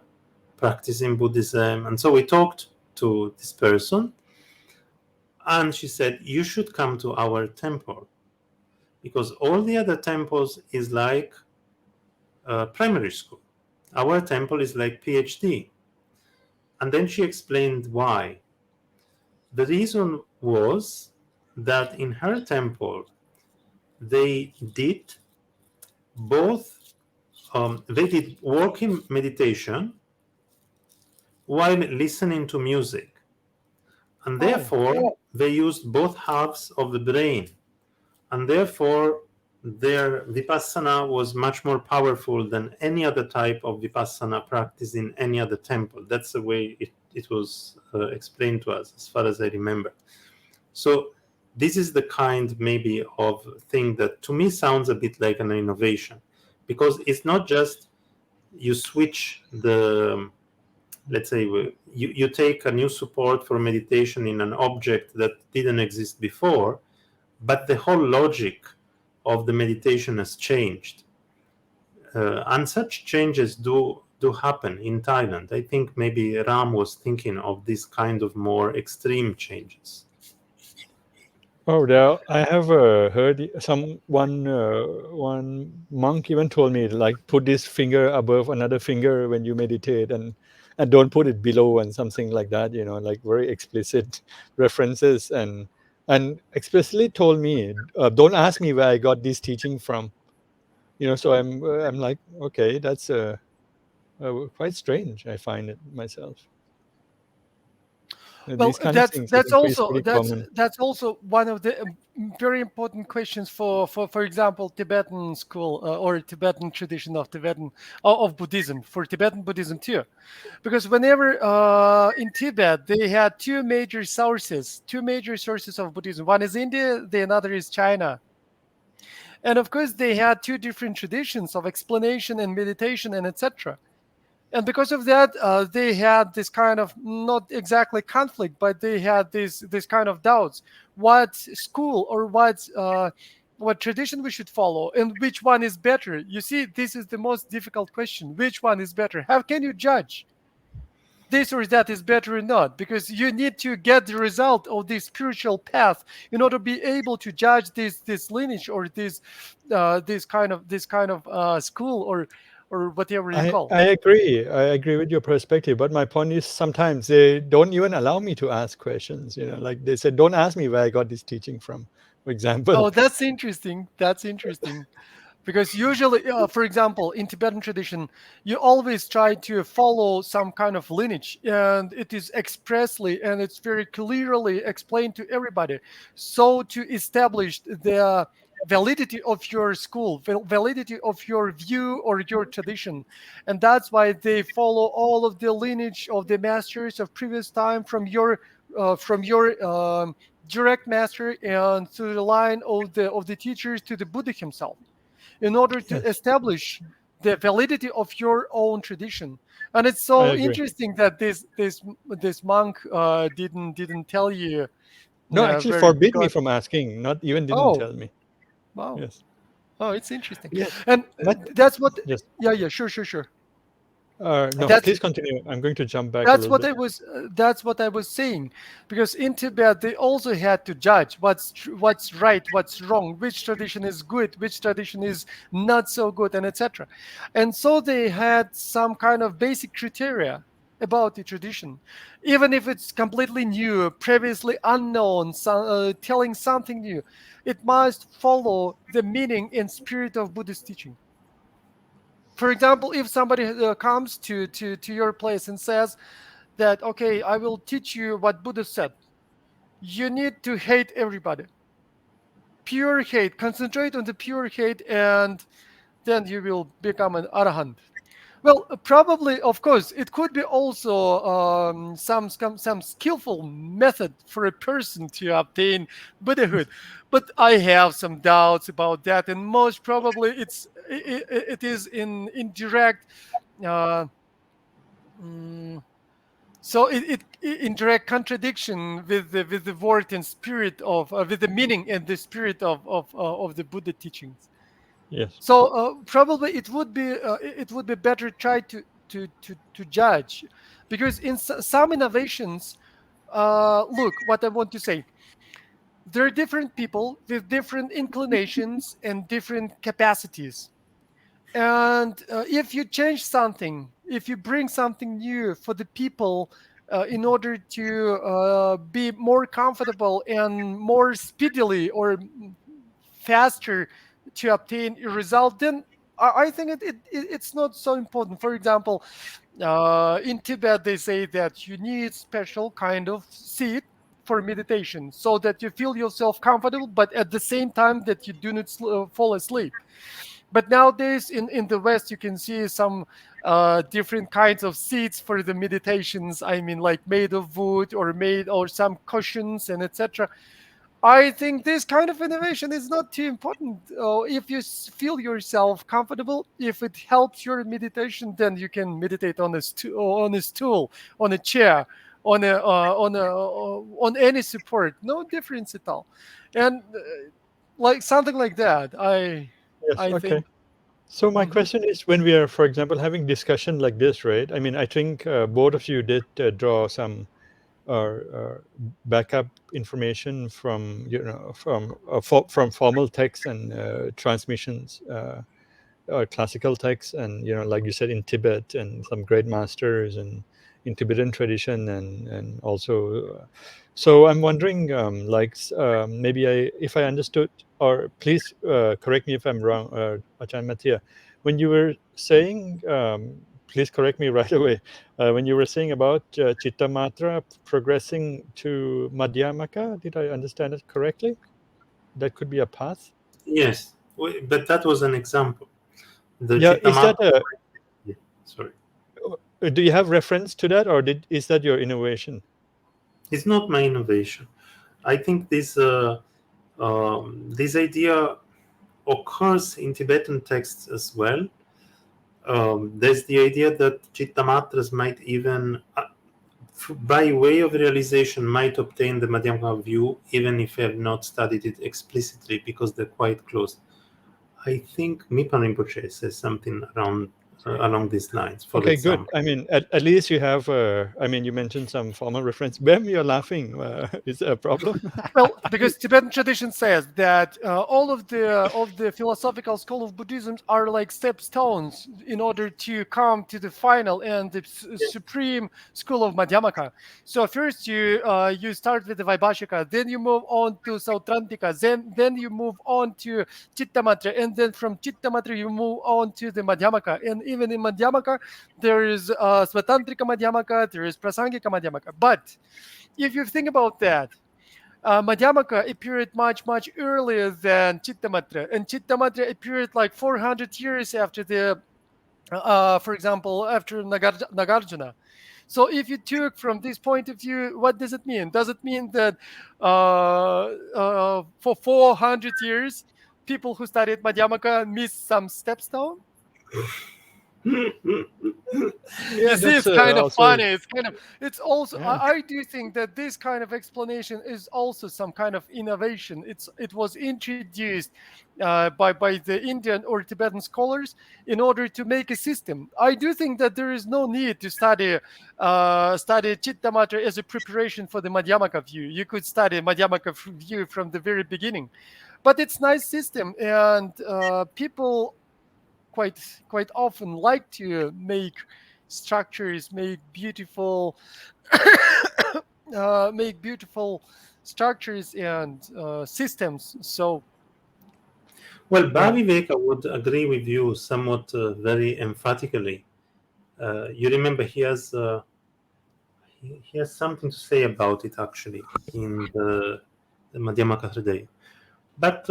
practicing Buddhism. And so we talked to this person, and she said, you should come to our temple, because all the other temples is like primary school. Our temple is like PhD. And then she explained why. The reason was that in her temple, they did both, they did walking meditation while listening to music. And therefore, they used both halves of the brain. And therefore, their Vipassana was much more powerful than any other type of Vipassana practice in any other temple. That's the way it was explained to us, as far as I remember. So this is the kind maybe of thing that to me sounds a bit like an innovation, because it's not just you switch the, let's say you take a new support for meditation in an object that didn't exist before, but the whole logic of the meditation has changed. And such changes do happen in Thailand. I think maybe Ram was thinking of this kind of more extreme changes. Oh, there I have heard one monk even told me like put this finger above another finger when you meditate, and don't put it below and something like that. Like very explicit references, and explicitly told me don't ask me where I got this teaching from. So I'm like, okay, that's quite strange. I find it myself. Well, These kind of things I think is pretty common. that's also one of the very important questions for example, Tibetan school or Tibetan tradition of of Buddhism, for Tibetan Buddhism too, because whenever in Tibet they had two major sources of Buddhism. One is India, the another is China. And of course, they had two different traditions of explanation and meditation and etc. And because of that, they had this kind of not exactly conflict, but they had this kind of doubts: what school or what tradition we should follow, and which one is better. You see, this is the most difficult question: which one is better? How can you judge this or that is better or not? Because you need to get the result of this spiritual path in order to be able to judge this lineage or this kind of school or whatever you call. I agree with your perspective, but my point is sometimes they don't even allow me to ask questions. Like they said, don't ask me where I got this teaching from, for example. Oh, that's interesting. Because usually, for example, in Tibetan tradition, you always try to follow some kind of lineage, and it is expressly and it's very clearly explained to everybody. So to establish the validity of your school, validity of your view or your tradition. And that's why they follow all of the lineage of the masters of previous time from your direct master and to the line of the teachers to the Buddha himself. in order to Yes. establish the validity of your own tradition. And it's I so agree. interesting that this monk didn't tell you No, actually where he forbid me got. from asking. Not even didn't Oh, tell me. wow. Yes. Oh, it's interesting. Yes. And But that's what. yes. Yeah, sure. No, That's please continue. I'm going to jump back a that's little what bit. that's what I was saying, because in Tibet they also had to judge what's right, what's wrong, which tradition is good, which tradition is not so good, and etc. And so they had some kind of basic criteria about the tradition, even if it's completely new, previously unknown, telling something new. It must follow the meaning and spirit of Buddhist teaching. For example, if somebody comes to your place and says that, okay, I will teach you what Buddha said, you need to hate everybody, pure hate, concentrate on the pure hate, and then you will become an arahant. Well, probably, of course, it could be also some skillful method for a person to obtain Buddhahood, but I have some doubts about that, and most probably it is in indirect. Uh, mm, so in direct contradiction with the word and spirit of with the meaning and the spirit of the Buddha teachings. Yes. So probably it would be better try to judge, because in some innovations, look what I want to say. There are different people with different inclinations and different capacities. And if you change something, if you bring something new for the people in order to be more comfortable and more speedily or faster to obtain a result, then I think it's not so important. For example, in Tibet, they say that you need special kind of seat for meditation so that you feel yourself comfortable, but at the same time that you do not fall asleep. But nowadays in the West, you can see some different kinds of seats for the meditations. I mean, like made of wood or made or some cushions and etc. I think this kind of innovation is not too important. If you feel yourself comfortable, if it helps your meditation, then you can meditate on on a stool, on a chair, on any support. No difference at all, and like something like that. Yes. I Okay. think. So my Mhm. question is, when we are, for example, having discussion like this, right? I mean, I think both of you did draw some backup information from from formal texts and transmissions, or classical texts, and like you said, in Tibet, and some great masters, and in Tibetan tradition, and also. So I'm wondering, maybe if I understood, or please correct me if I'm wrong, Ajahn Mattia, when you were saying, please correct me right away, when you were saying about Chittamatra progressing to Madhyamaka, did I understand it correctly? That could be a path. Yes, but that was an example. The Yeah, is that Chittamatra. Yeah, sorry, do you have reference to that, or is that your innovation? it's not my innovation. I think this idea occurs in Tibetan texts as well. There's the idea that Chittamatras might even, by way of realization, might obtain the Madhyamaka view, even if they have not studied it explicitly, because they're quite close. I think Mipa Rinpoche says something around along these lines, for Okay, good. example. I mean, at least you have. I mean, you mentioned some formal reference. Bem, you're laughing. Is there a problem? Well, because Tibetan tradition says that all of the philosophical school of Buddhism are like stepstones in order to come to the final and the supreme school of Madhyamaka. So first you start with the Vaibhashika, then you move on to Sautrantika, then you move on to Chittamatra, and then from Chittamatra you move on to the Madhyamaka. And even in Madhyamaka, there is Svatantrika Madhyamaka, there is Prasangika Madhyamaka. But if you think about that, Madhyamaka appeared much earlier than Chittamatra, and Chittamatra appeared like 400 years after for example, after Nagarjuna. So if you took from this point of view, what does it mean? Does it mean that for 400 years people who studied Madhyamaka miss some steps now? Yeah, It's that's kind of also funny. It's also, yeah. I do think that this kind of explanation is also some kind of innovation. It was introduced by the Indian or Tibetan scholars in order to make a system. I do think that there is no need to study Chittamatra as a preparation for the Madhyamaka view. You could study Madhyamaka view from the very beginning, but it's nice system, and people quite often like to make structures, make beautiful structures and systems. So Well, Yeah. Bhaviveka would agree with you somewhat very emphatically. You remember he has something to say about it actually in the Madhyamaka Hridaya. But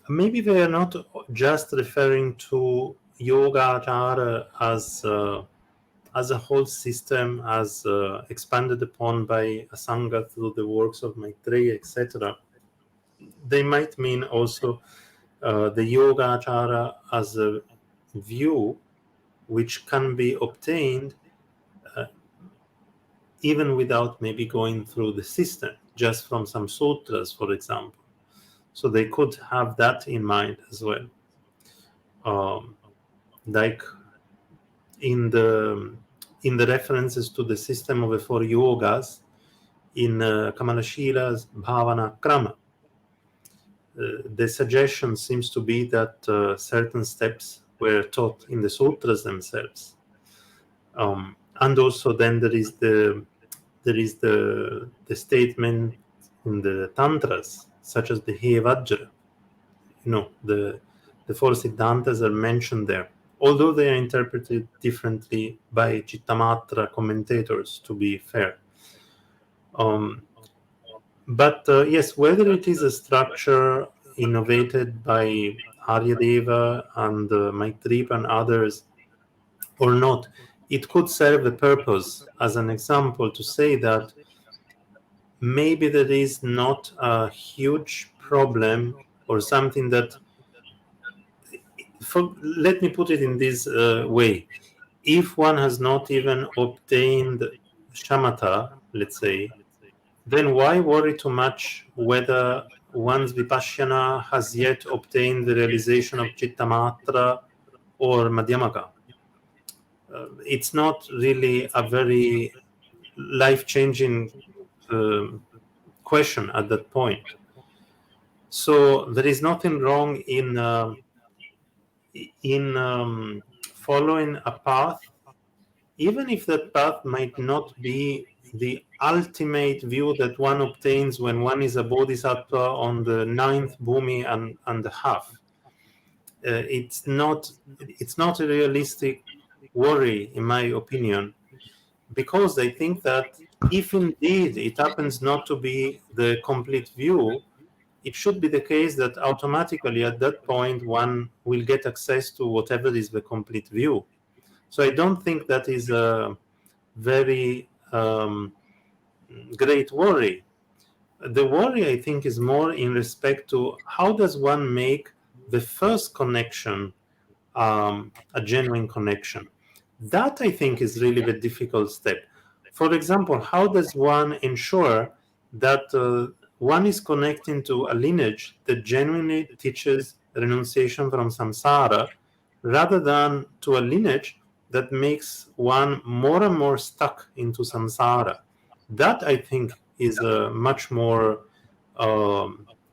maybe they are not just referring to yoga achara as a whole system, as expanded upon by Asanga through the works of Maitreya, etc. They might mean also the yoga achara as a view which can be obtained even without maybe going through the system, just from some sutras, for example. So they could have that in mind as well. Like in the references to the system of the four yogas in Kamalashila's Bhavana Krama, the suggestion seems to be that certain steps were taught in the sutras themselves, and also then there is the statement in the tantras, such as the Hevajra. The four siddhantas are mentioned there, although they are interpreted differently by Chittamatra commentators, to be fair. But yes, whether it is a structure innovated by Aryadeva and Maitreya and others or not, it could serve the purpose as an example to say that maybe there is not a huge problem or something that, let me put it in this way. If one has not even obtained shamatha, let's say, then why worry too much whether one's vipassana has yet obtained the realization of chittamatra or madhyamaka? It's not really a very life-changing question at that point. So there is nothing wrong in following a path, even if that path might not be the ultimate view that one obtains when one is a bodhisattva on the 9th bhumi and a half. It's not a realistic worry, in my opinion, because I think that if indeed it happens not to be the complete view, it should be the case that automatically at that point one will get access to whatever is the complete view. So I don't think that is a very great worry. The worry, I think, is more in respect to how does one make the first connection a genuine connection. That, I think, is really the difficult step. For example, how does one ensure that one is connecting to a lineage that genuinely teaches renunciation from samsara, rather than to a lineage that makes one more and more stuck into samsara? That, I think, is a much more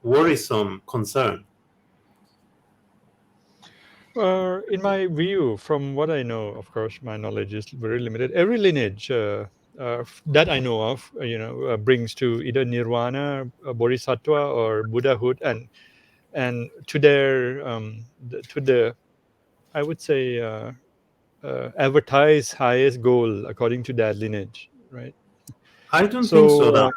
worrisome concern. In my view, from what I know, of course, my knowledge is very limited. Every lineage that I know of, brings to either nirvana, bodhisattva, or Buddhahood, and to their to the, I would say, advertise highest goal according to that lineage, right? I don't think so, Ram.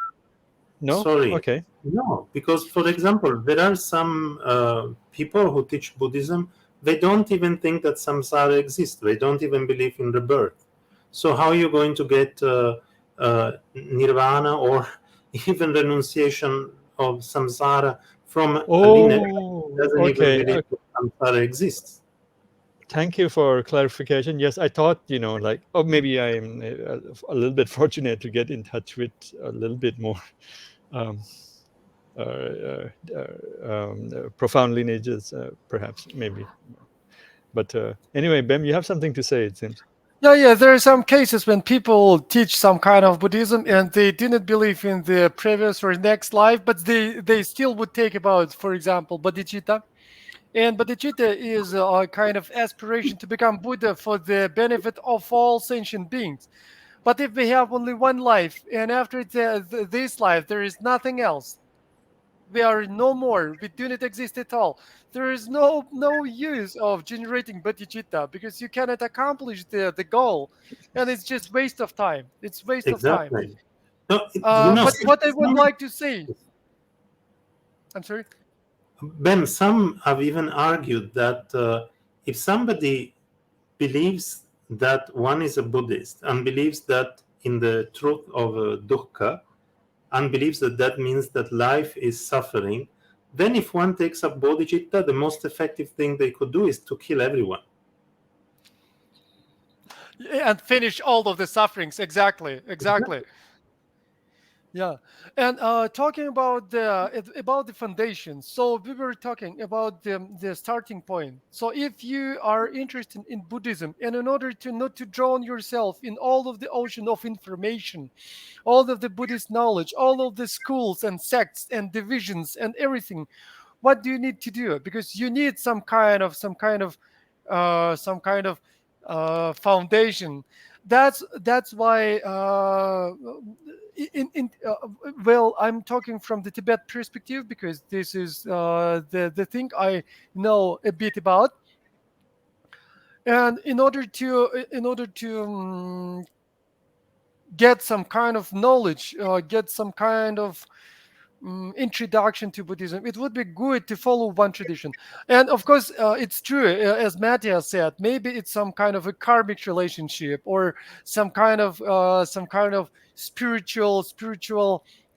No? Sorry. Okay. No, because, for example, there are some people who teach Buddhism, they don't even think that samsara exists. They don't even believe in rebirth. So how are you going to get nirvana or even renunciation of samsara from a lineage doesn't even Okay. believe that samsara exists. Thank you for clarification. Yes, I thought, like, oh, maybe I'm a little bit fortunate to get in touch with a little bit more um, profound lineages, perhaps, maybe. But anyway, Bem, you have something to say, it seems. Yeah. There are some cases when people teach some kind of Buddhism and they didn't believe in the previous or next life, but they still would take about, for example, bodhicitta. And bodhicitta is a kind of aspiration to become Buddha for the benefit of all sentient beings. But if we have only one life, and after this life there is nothing else, we are no more, we do not exist at all, there is no use of generating bodhicitta, because you cannot accomplish the goal, and it's just waste of time. It's waste of time. Exactly. No, But what I would like to say, I'm sorry. Ben, some have even argued that if somebody believes that one is a Buddhist and believes that in the truth of dukkha, and believes that that means that life is suffering, then if one takes up bodhicitta, the most effective thing they could do is to kill everyone. And finish all of the sufferings. Exactly. Yeah, and talking about the foundation. So we were talking about the starting point. So if you are interested in Buddhism, and in order to not to drown yourself in all of the ocean of information, all of the Buddhist knowledge, all of the schools and sects and divisions and everything, what do you need to do? Because you need some kind of foundation. That's why well, I'm talking from the Tibet perspective, because this is the thing I know a bit about. And in order to get some kind of knowledge, get some kind of introduction to Buddhism, it would be good to follow one tradition. And of course, it's true, as Mattia said, maybe it's some kind of a karmic relationship, or some kind of spiritual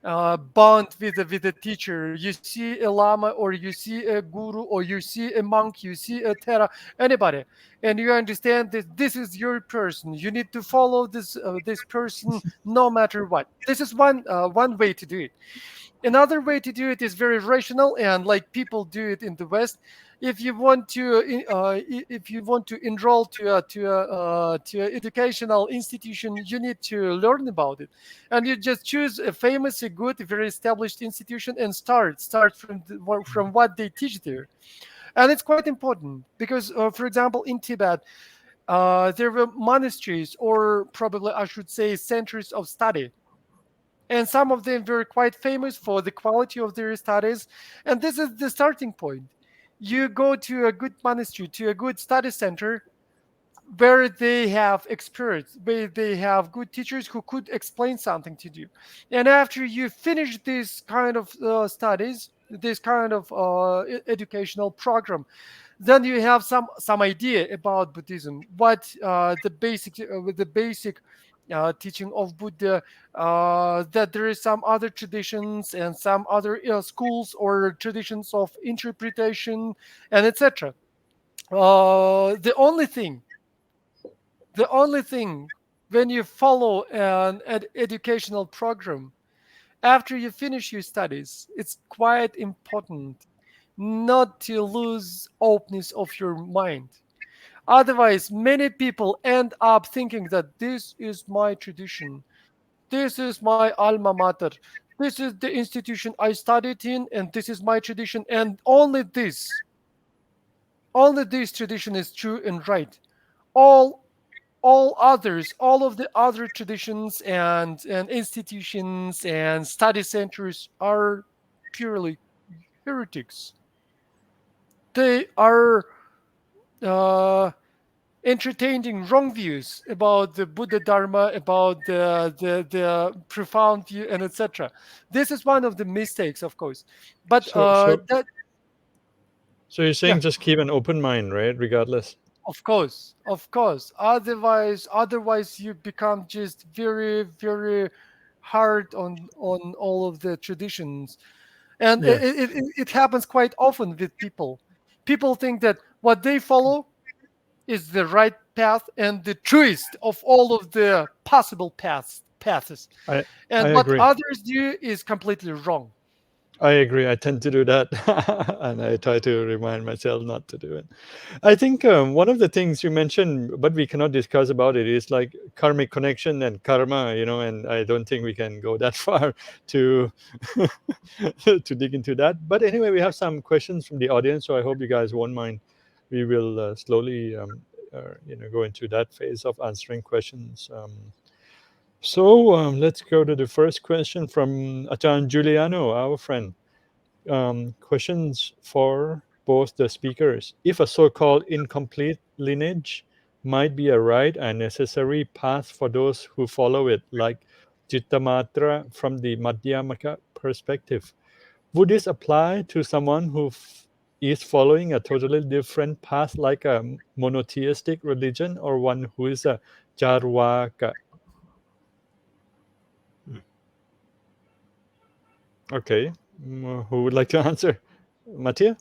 bond with the teacher. You see a lama, or you see a guru, or you see a monk, you see a thera, anybody, and you understand that this is your person. You need to follow this person no matter what. This is one way to do it. Another way to do it is very rational, and like people do it in the West. If you want to enroll to an educational institution, you need to learn about it, and you just choose a famous, a good, a very established institution, and start from what they teach there. And it's quite important because, for example, in Tibet, there were monasteries, or probably I should say centers of study, and some of them were quite famous for the quality of their studies. And this is the starting point. You go to a good monastery, to a good study center, where they have experts, where they have good teachers who could explain something to you. And after you finish this kind of studies, this kind of educational program, then you have some idea about Buddhism, what the basic teaching of Buddha, that there is some other traditions and some other schools or traditions of interpretation, and etc. The only thing when you follow an educational program, after you finish your studies, it's quite important not to lose openness of your mind. Otherwise, many people end up thinking that this is my tradition, this is my alma mater, this is the institution I studied in, and this is my tradition, and only this tradition is true and right. All of the other traditions and institutions and study centers are purely heretics. They are uh, entertaining wrong views about the Buddha Dharma, about the profound view, and etc. This is one of the mistakes, of course. But So, so, that, so you're yeah, saying just keep an open mind, right? Regardless. of course. Otherwise, you become just very, very hard on all of the traditions. And Yeah. it happens quite often with people. People think that what they follow is the right path and the truest of all of the possible paths. I I And what agree. others do is completely wrong. I agree. I tend to do that, and I try to remind myself not to do it. I think one of the things you mentioned, but we cannot discuss about it, is like karmic connection and karma. And I don't think we can go that far to to dig into that. But anyway, we have some questions from the audience, so I hope you guys won't mind. We will slowly, go into that phase of answering questions. So let's go to the first question from Atan Giuliano, our friend. Questions for both the speakers. If a so-called incomplete lineage might be a right and necessary path for those who follow it, like Chittamatra from the Madhyamaka perspective, would this apply to someone who is following a totally different path, like a monotheistic religion, or one who is a Charvaka? Okay, who would like to answer? Mattia?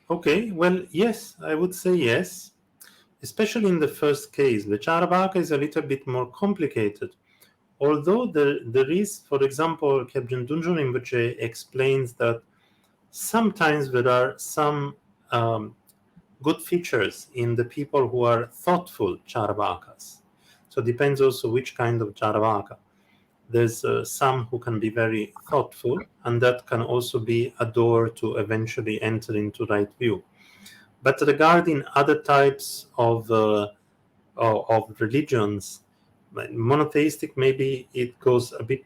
Okay, well, yes, I would say yes, especially in the first case. The Charvaka is a little bit more complicated. Although there is, for example, Kebjen Dunjun Rinpoche explains that sometimes there are some good features in the people who are thoughtful Charvakas. So it depends also which kind of Charvaka. There's some who can be very thoughtful, and that can also be a door to eventually enter into right view. But regarding other types of religions, monotheistic, maybe it goes a bit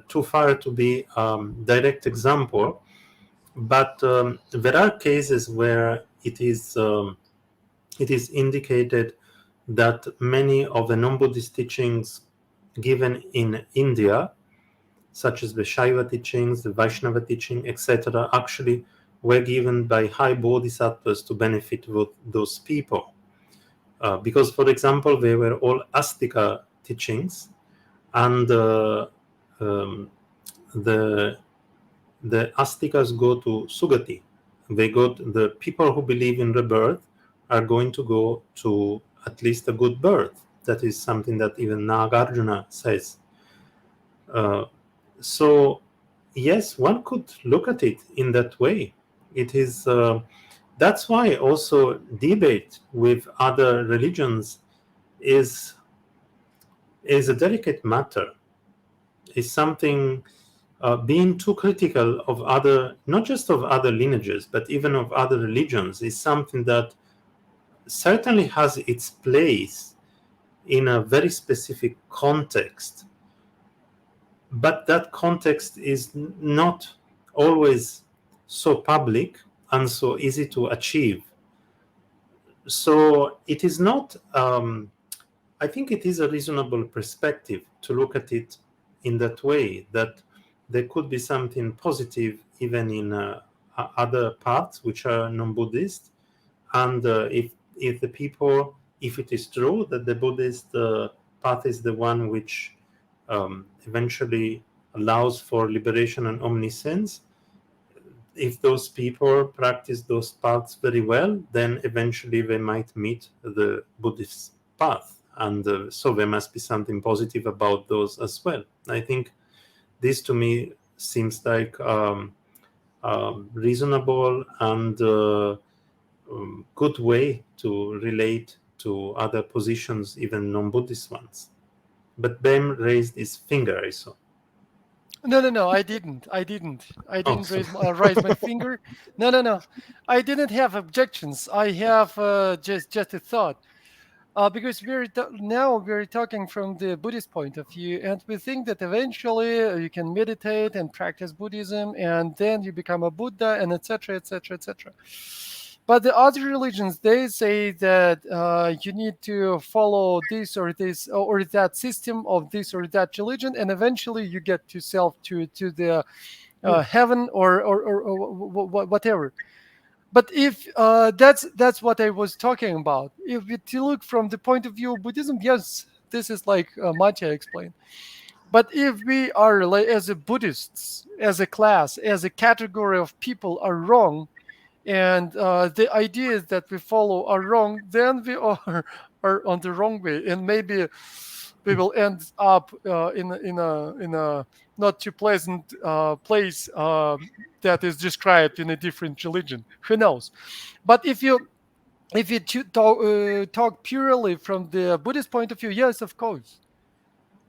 too far to be direct example. But there are cases where it is indicated that many of the non-Buddhist teachings given in India, such as the Shaiva teachings, the Vaishnava teaching, etc., actually were given by high bodhisattvas to benefit those people. Because, for example, they were all Astika teachings, and the Astikas go to Sugati. The people who believe in rebirth are going to go to at least a good birth. That is something that even Nagarjuna says. So, yes, one could look at it in that way. It is that's why also debate with other religions is a delicate matter. Is something being too critical of other, not just of other lineages, but even of other religions, is something that certainly has its place in a very specific context. But that context is not always so public and so easy to achieve. So it is not, I think it is a reasonable perspective to look at it in that way, that there could be something positive even in other paths which are non-Buddhist. And if the people, if it is true that the Buddhist path is the one which eventually allows for liberation and omniscience, if those people practice those paths very well, then eventually they might meet the Buddhist path. And so there must be something positive about those as well. I think this to me seems like reasonable and good way to relate to other positions, even non-Buddhist ones. But Bem raised his finger, I saw. No. I didn't raise my finger. No. I didn't have objections. I have just a thought. Because now we're talking from the Buddhist point of view, and we think that eventually you can meditate and practice Buddhism, and then you become a Buddha, and etc., etc., etc. But the other religions, they say that you need to follow this or that system of this or that religion, and eventually you get to the heaven or whatever. But if that's what I was talking about. If you look from the point of view of Buddhism, yes, this is like Mattia explained. But if we are, like, as a Buddhists, as a class, as a category of people are wrong, and the ideas that we follow are wrong, then we are on the wrong way, and maybe we will end up in a not too pleasant place that is described in a different religion. Who knows? But if you talk purely from the Buddhist point of view, yes, of course.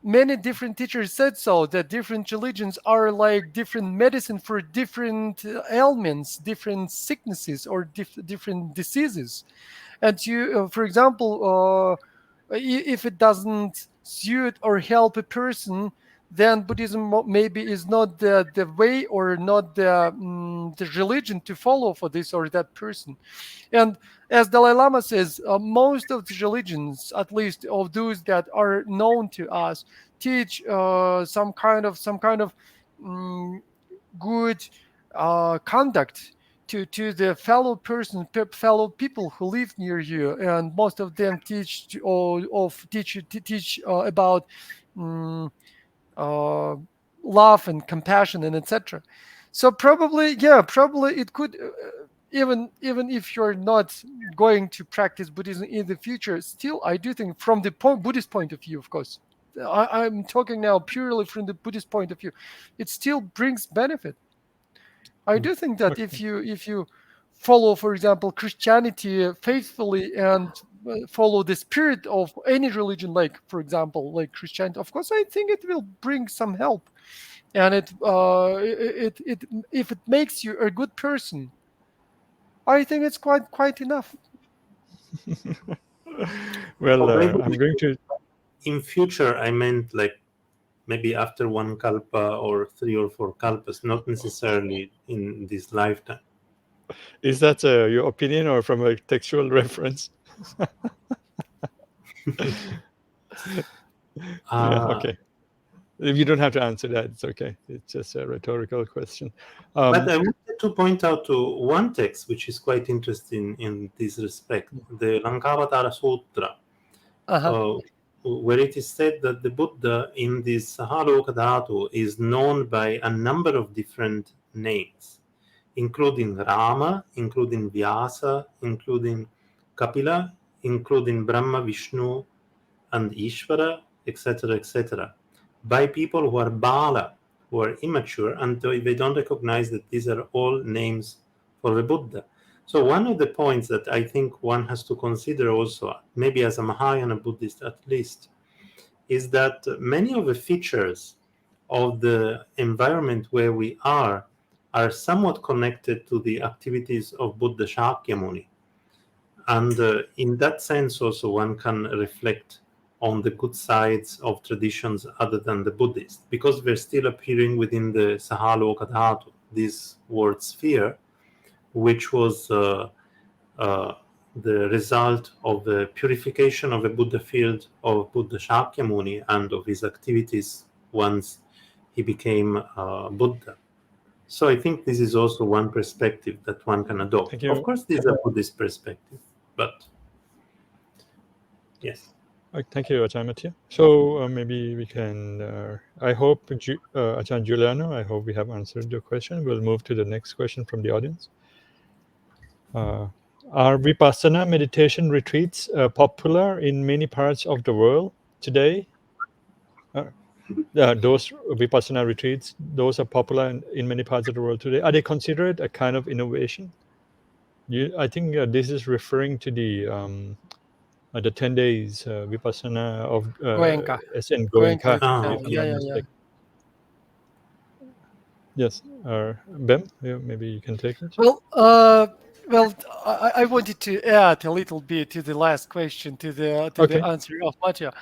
Many different teachers said so, that different religions are like different medicine for different ailments, different sicknesses, or different diseases. And for example, if it doesn't suit or help a person, then Buddhism maybe is not the way, or not the religion to follow for this or that person. And as Dalai Lama says, most of the religions, at least of those that are known to us, teach some kind of mm, good conduct to the fellow person, fellow people who live near you, and most of them teach about um, uh, love and compassion and etc. So probably, yeah, probably it could. Even if you're not going to practice Buddhism in the future, still I do think from the Buddhist point of view, of course, I'm talking now purely from the Buddhist point of view, it still brings benefit. I do think that if you follow, for example, Christianity faithfully, and follow the spirit of any religion, like, for example, like Christianity, of course, I think it will bring some help, and it if it makes you a good person, I think it's quite enough. Well, maybe I'm going to. in future, I meant like maybe after one kalpa or 3 or 4 kalpas, not necessarily in this lifetime. Is that your opinion or from a textual reference? Yeah, okay. If you don't have to answer that, it's okay. It's just a rhetorical question. But I wanted to point out to one text which is quite interesting in this respect, the Lankavatara Sutra, where it is said that the Buddha in this Sahaloka Dhatu is known by a number of different names, including Rama, including Vyasa, including Kapila, including Brahma, Vishnu, and Ishvara, etc., etc., by people who are Bala, who are immature, and they don't recognize that these are all names for the Buddha. So one of the points that I think one has to consider also, maybe as a Mahayana Buddhist at least, is that many of the features of the environment where we are somewhat connected to the activities of Buddha Shakyamuni. And in that sense also one can reflect on the good sides of traditions other than the Buddhist, because they're still appearing within the Sahaloka Dhatu, this world sphere, which was the result of the purification of the Buddha field of Buddha Shakyamuni and of his activities once he became Buddha. So I think this is also one perspective that one can adopt. Thank you. Of course, this is a Buddhist perspective, but yes. Thank you, Ajahn Mattia. So maybe we can, I hope, Ajahn Giuliano, I hope we have answered your question. We'll move to the next question from the audience. Are Vipassana meditation retreats popular in many parts of the world today? Those Vipassana retreats, those are popular in many parts of the world today. Are they considered a kind of innovation? I think this is referring to the 10 days Vipassana of Goenka. SN Goenka. Okay. Yeah. Yes, Bem, maybe you can take it. Well, I wanted to add a little bit to the last question, to the answer of Mattia.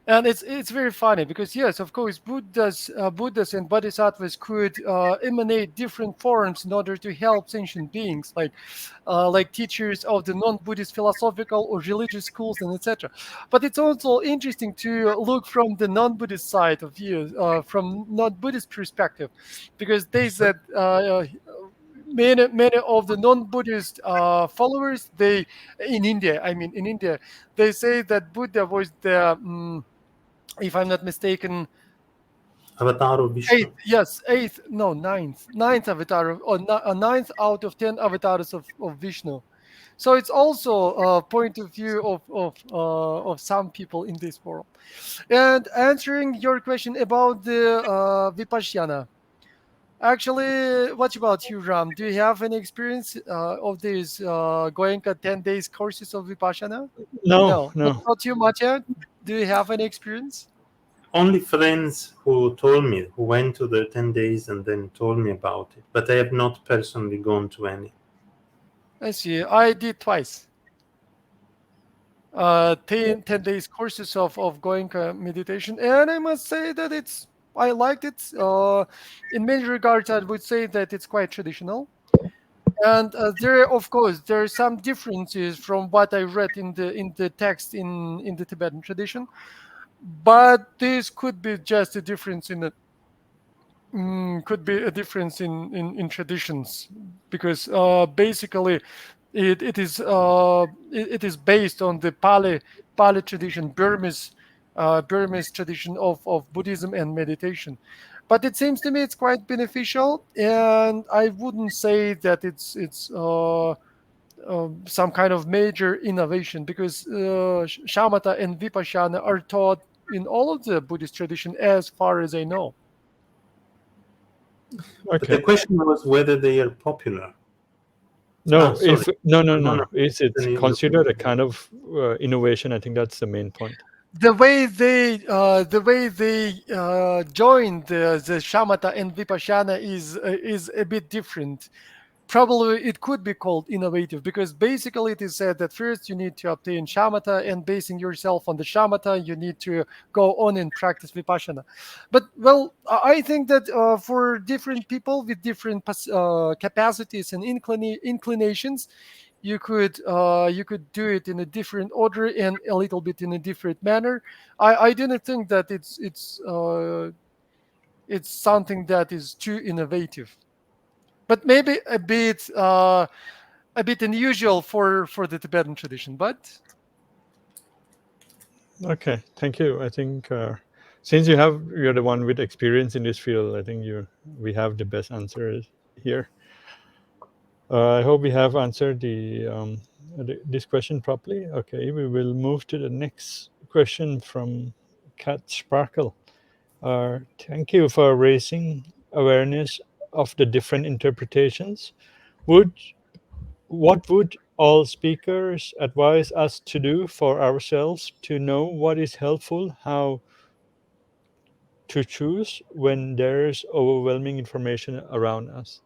And it's very funny because, yes, of course, Buddhas and Bodhisattvas could emanate different forms in order to help sentient beings, like teachers of the non-Buddhist philosophical or religious schools and etc. But it's also interesting to look from the non-Buddhist side of view, from non-Buddhist perspective, because they said many of the non-Buddhist followers, in India, they say that Buddha was the if I'm not mistaken, avatar of Vishnu. Ninth avatar, or ninth out of 10 avatars of Vishnu. So it's also a point of view of some people in this world. And answering your question about the Vipassana. Actually, what about you, Ram? Do you have any experience of these going at 10 days courses of Vipassana? No, What no. about you, Mattia? Do you have any experience? Only friends who told me, who went to the 10 days and then told me about it, but I have not personally gone to any. I see. I did twice. 10 days courses of Goenka meditation, and I must say that I liked it. In many regards, I would say that it's quite traditional. And of course, there are some differences from what I read in the text in the Tibetan tradition. But this could be just a difference in traditions, because basically it is based on the Pali tradition, Burmese tradition of Buddhism and meditation. But it seems to me it's quite beneficial, and I wouldn't say that it's some kind of major innovation, because shamatha and vipassana are taught in all of the Buddhist tradition, as far as I know. But Okay. the question was whether they are popular. No, sorry. no. It's Then you- considered a kind of innovation. I think that's the main point. The way they join the shamatha and vipassana is a bit different. Probably it could be called innovative, because basically it is said that first you need to obtain shamatha, and basing yourself on the shamatha, you need to go on and practice vipassana. But well, I think that for different people with different capacities and inclinations, you could do it in a different order and a little bit in a different manner. I didn't think that it's something that is too innovative, but maybe a bit unusual for the Tibetan tradition. But Okay, thank you. I think since you're the one with experience in this field, I think we have the best answers here. I hope we have answered this question properly. Okay, we will move to the next question from Kat Sparkle. Thank you for raising awareness of the different interpretations. What would all speakers advise us to do for ourselves to know what is helpful, how to choose when there's overwhelming information around us?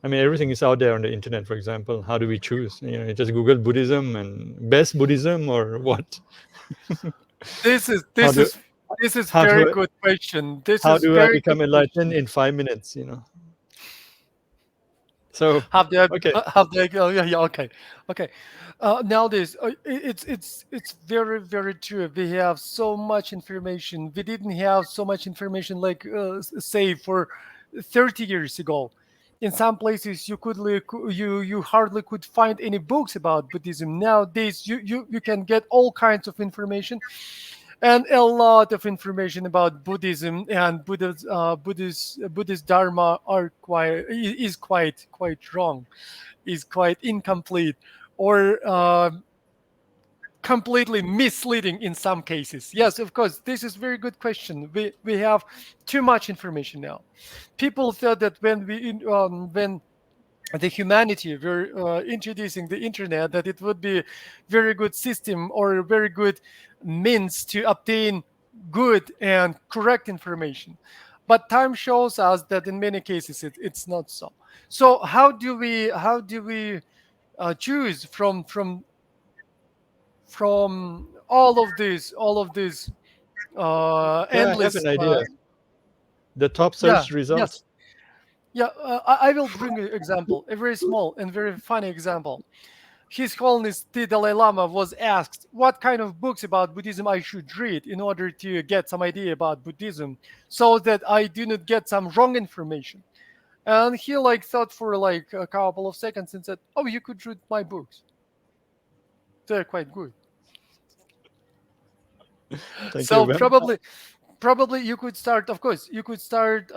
I mean, everything is out there on the internet, for example. How do we choose? Just Google Buddhism and best Buddhism or what? this is how very do I, good question. This how is do I very good become enlightened question. in 5 minutes? So Have the okay, oh, yeah, okay. Nowadays, it's very, very true. We have so much information. We didn't have so much information, like say, for 30 years ago. In some places, you hardly could find any books about Buddhism. Nowadays, you can get all kinds of information, and a lot of information about Buddhism and Buddhist Dharma is quite wrong, is quite incomplete, or completely misleading in some cases. Yes, of course, this is a very good question. We have too much information now. People thought that when the humanity were introducing the internet, that it would be very good system or a very good means to obtain good and correct information. But time shows us that in many cases it's not so. So how do we choose from all of these yeah, I have endless an idea. The top yeah search result. yes yeah I will bring an example, a very small and very funny example. His Holiness the Dalai Lama was asked what kind of books about Buddhism I should read in order to get some idea about Buddhism, so that I do not get some wrong information. And he thought for a couple of seconds and said, "Oh, you could read my books. They're quite good." Thank you, So Ben. probably you could start. Of course, you could start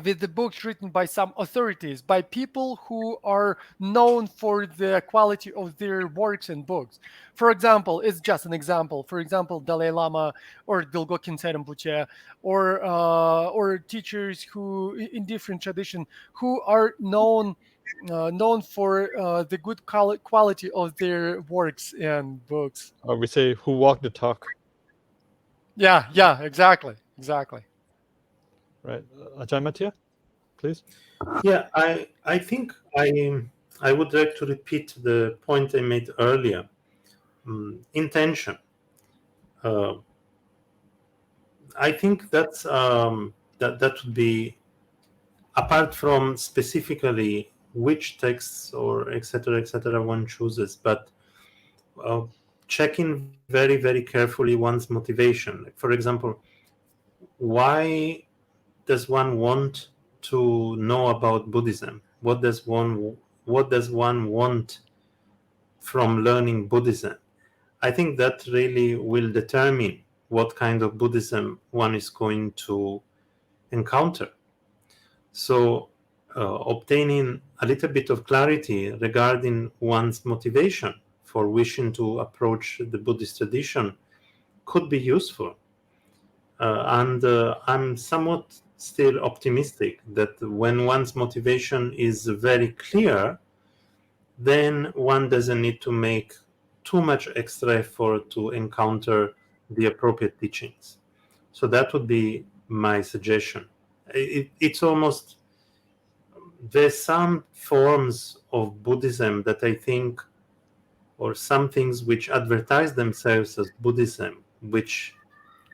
with the books written by some authorities, by people who are known for the quality of their works and books. For example, it's just an example. For example, Dalai Lama or Dilgo Khyentse Rinpoche, or teachers who in different tradition who are known for the good quality of their works and books. Or we say who walk the talk, Yeah, exactly. right? Ajahn Mattia, please. Yeah, I think I would like to repeat the point I made earlier. Intention. I think that's that would be, apart from specifically which texts or etc. one chooses, but checking very, very carefully one's motivation. Like, for example, why does one want to know about Buddhism? What does one want from learning Buddhism? I think that really will determine what kind of Buddhism one is going to encounter. So obtaining a little bit of clarity regarding one's motivation for wishing to approach the Buddhist tradition could be useful. And I'm somewhat still optimistic that when one's motivation is very clear, then one doesn't need to make too much extra effort to encounter the appropriate teachings. So that would be my suggestion. It's almost, there's some forms of Buddhism that I think, or some things which advertise themselves as Buddhism, which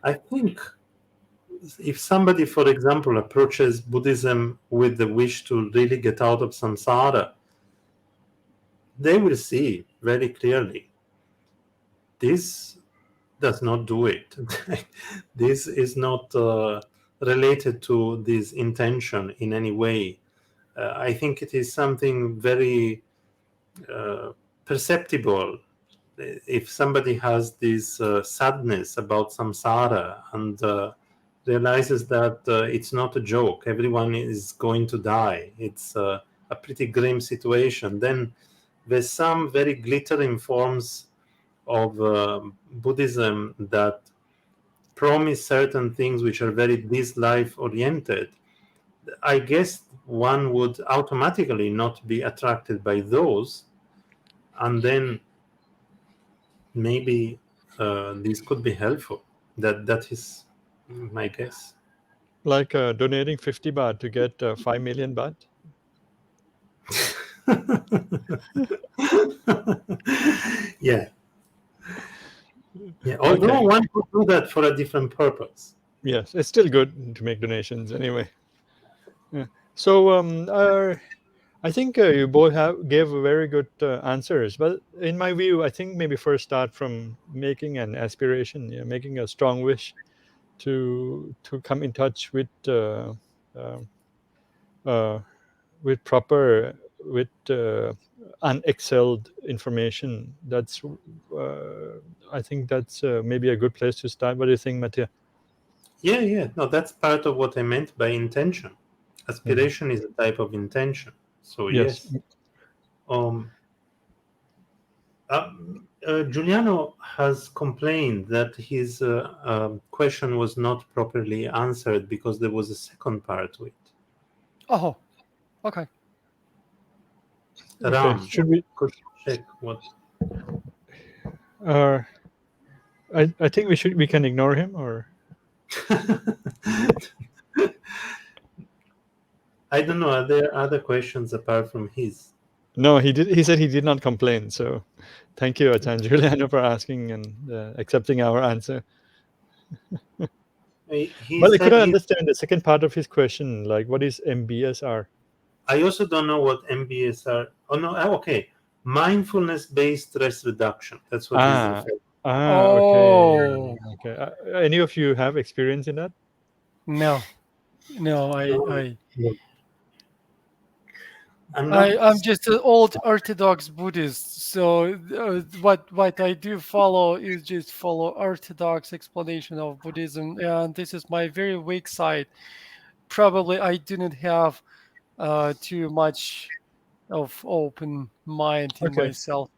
I think if somebody, for example, approaches Buddhism with the wish to really get out of samsara, they will see very clearly this does not do it. This is not related to this intention in any way. I think it is something very perceptible. If somebody has this sadness about samsara and realizes that it's not a joke, everyone is going to die, it's a pretty grim situation, then there's some very glittering forms of Buddhism that promise certain things which are very this life oriented. I guess one would automatically not be attracted by those, and then maybe this could be helpful. That is my guess. Like donating 50 baht to get 5 million baht. Yeah. Although Okay. one could do that for a different purpose. Yes, it's still good to make donations anyway. Yeah. So I think you both gave very good answers. But in my view, I think maybe first start from making an aspiration, making a strong wish to come in touch with proper, with unexcelled information. That's I think that's maybe a good place to start. What do you think, Mattia? Yeah. No, that's part of what I meant by intention. Aspiration is a type of intention. So yes. Giuliano has complained that his question was not properly answered because there was a second part to it. Oh, okay. Ram, should we check what? I think we can ignore him, or I don't know. Are there other questions apart from his? No, he said he did not complain. So thank you, Ajahn Giuliano, for asking and accepting our answer. Well, I couldn't understand the second part of his question, like what is MBSR? I also don't know what MBSR. Oh no, okay. Mindfulness-based stress reduction. That's what he's referring to. Okay. Any of you have experience in that? No, I I'm just an old Orthodox Buddhist, so what I do follow is just follow Orthodox explanation of Buddhism, and this is my very weak side. Probably I didn't have too much of open mind in Okay. myself.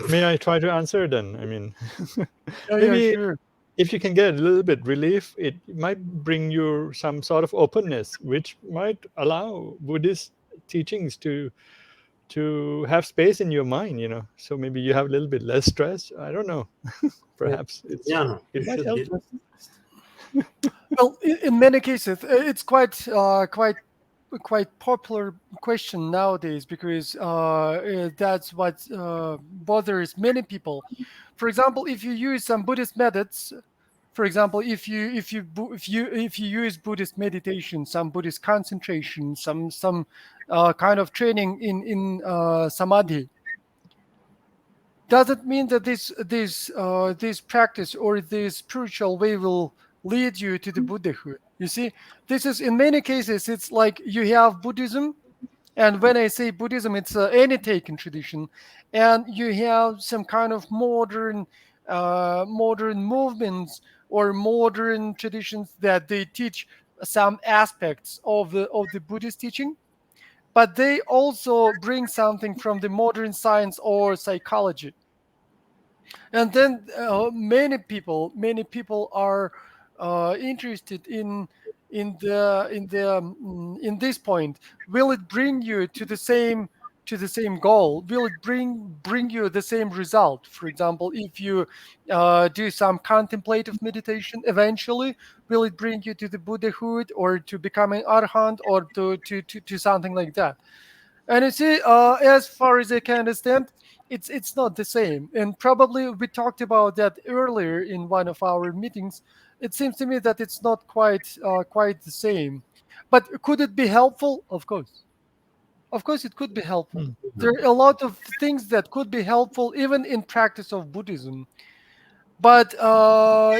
May I try to answer then? I mean, Yeah, maybe sure. if you can get a little bit relief, it might bring you some sort of openness, which might allow Buddhist teachings to have space in your mind, you know. So maybe you have a little bit less stress. I don't know. Perhaps No, it you might should help. be. Well, in many cases, it's quite popular question nowadays because that's what bothers many people. For example, if you use some Buddhist methods, for example, if you use Buddhist meditation, some Buddhist concentration, some kind of training in samadhi, doesn't mean that this practice or this spiritual way will lead you to the Buddhahood. You see, this is in many cases it's like you have Buddhism, and when I say Buddhism, it's any taken tradition, and you have some kind of modern movements or modern traditions that they teach some aspects of the Buddhist teaching, but they also bring something from the modern science or psychology. And then many people are interested in this point. Will it bring you to the same goal? Will it bring you the same result? For example, if you do some contemplative meditation, eventually will it bring you to the Buddhahood or to becoming arhat or to something like that? And you see, as far as I can understand, it's not the same. And probably we talked about that earlier in one of our meetings. It seems to me that it's not quite the same. But could it be helpful? Of course, it could be helpful. Mm. There are a lot of things that could be helpful even in practice of Buddhism. But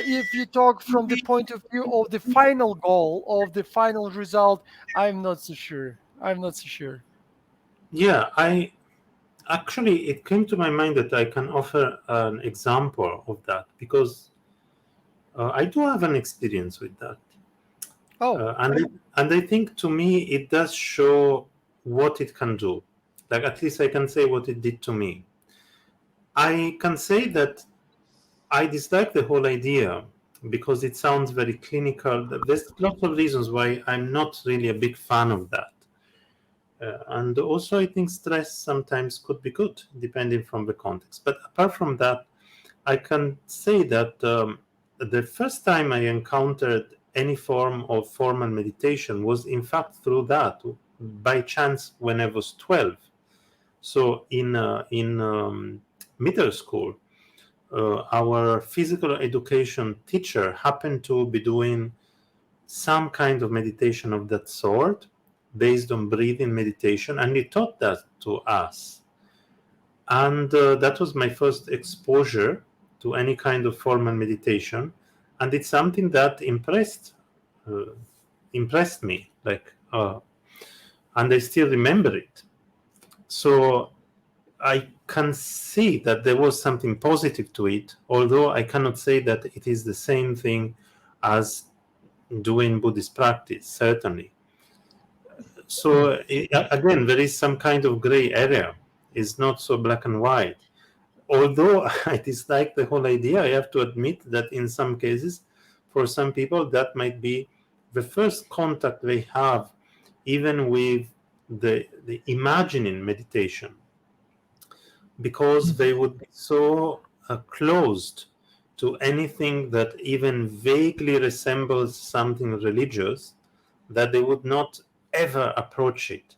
if you talk from the point of view of the final goal, of the final result, I'm not so sure. I'm not so sure. Yeah, it came to my mind that I can offer an example of that because I do have an experience with that. Oh, And I think to me it does show what it can do. Like at least I can say what it did to me. I can say that I dislike the whole idea because it sounds very clinical. There's lots of reasons why I'm not really a big fan of that. And also, I think stress sometimes could be good, depending from the context. But apart from that, I can say that the first time I encountered any form of formal meditation was, in fact, through that, by chance, when I was 12. So in middle school, our physical education teacher happened to be doing some kind of meditation of that sort based on breathing meditation, and he taught that to us. And that was my first exposure to any kind of formal meditation, and it's something that impressed me, and I still remember it. So I can see that there was something positive to it, although I cannot say that it is the same thing as doing Buddhist practice, certainly. So again, there is some kind of gray area. It's not so black and white. Although I dislike the whole idea, I have to admit that in some cases, for some people, that might be the first contact they have, even with the imagining meditation, because they would be so closed to anything that even vaguely resembles something religious that they would not ever approach it.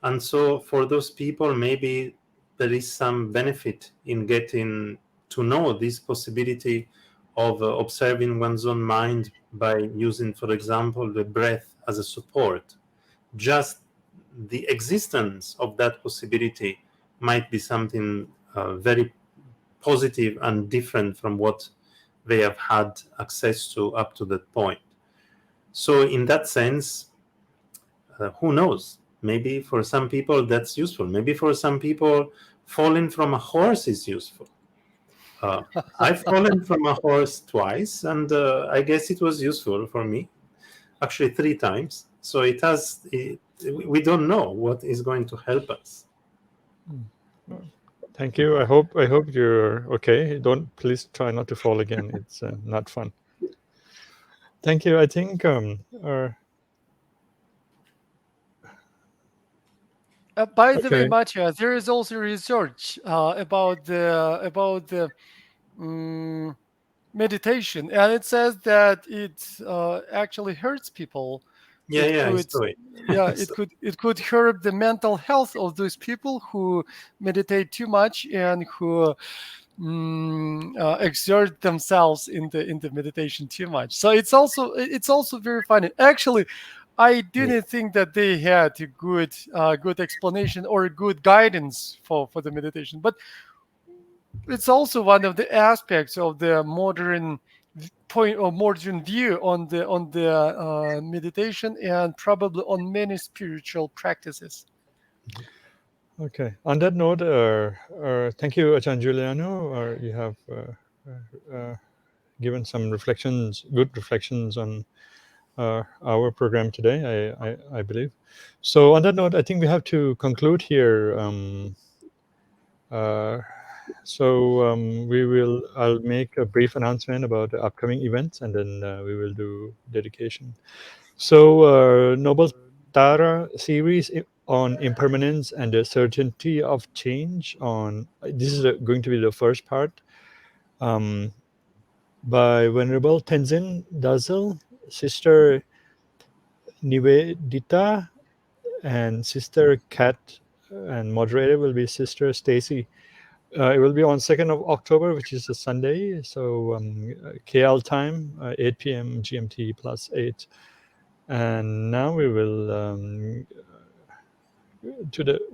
And so for those people, maybe there is some benefit in getting to know this possibility of observing one's own mind by using, for example, the breath as a support. Just the existence of that possibility might be something very positive and different from what they have had access to up to that point. So in that sense, who knows? Maybe for some people that's useful. Maybe for some people falling from a horse is useful. I've fallen from a horse twice, and I guess it was useful for me. Actually, 3 times. So we don't know what is going to help us. Thank you. I hope you're okay. Please try not to fall again. It's not fun. Thank you. I think by the way, okay. Mattia, there is also research about the meditation, and it says that it actually hurts people. Yeah, It I could, saw it. yeah, it could hurt the mental health of those people who meditate too much and who exert themselves in the meditation too much. So it's also very funny. Actually, I didn't think that they had a good explanation or a good guidance for the meditation, but it's also one of the aspects of the modern point or modern view on the meditation and probably on many spiritual practices. Okay. On that note, thank you, Ajahn Giuliano. You have given some good reflections on our program today, I believe. So on that note, I think we have to conclude here. I'll make a brief announcement about the upcoming events, and then we will do dedication. So Noble Tara series on impermanence and the certainty of change. This is going to be the first part, by Venerable Tenzin Dazel, Sister Nivedita, and Sister Kat, and moderator will be Sister Stacy. It will be on 2nd of October, which is a Sunday. So KL time, 8 p.m. GMT +8. And now we will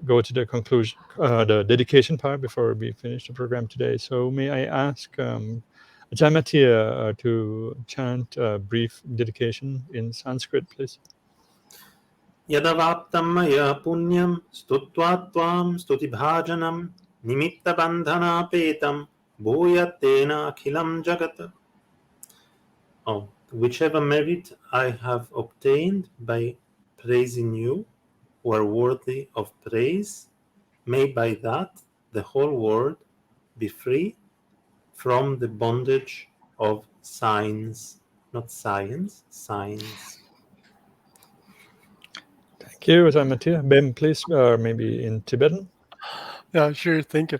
go to the conclusion, the dedication part before we finish the program today. So may I ask Ajahn Mattia to chant a brief dedication in Sanskrit, please. Yadavaptam maya punyam stutva tvam stutibhajanam nimitta bandhana petam bhuyatena akhilam jagat. Oh, whichever merit I have obtained by praising you, who are worthy of praise, may by that the whole world be free from the bondage of signs, not science, signs. Thank you, Ajahn Mattia. Bem, please, maybe in Tibetan. Yeah, sure. Thank you.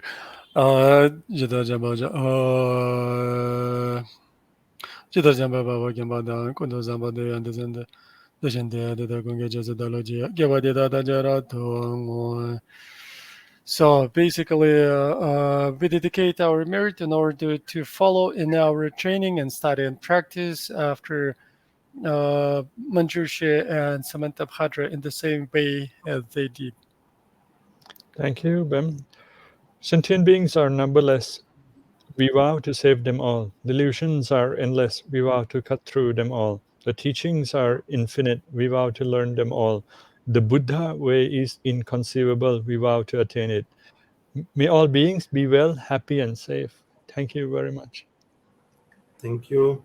So basically, we dedicate our merit in order to follow in our training and study and practice after Manjushri and Samantha Bhadra in the same way as they did. Thank you, Bem. Sentient beings are numberless. We vow to save them all. Delusions are endless. We vow to cut through them all. The teachings are infinite. We vow to learn them all. The Buddha way is inconceivable. We vow to attain it. May all beings be well, happy, and safe. Thank you very much. Thank you.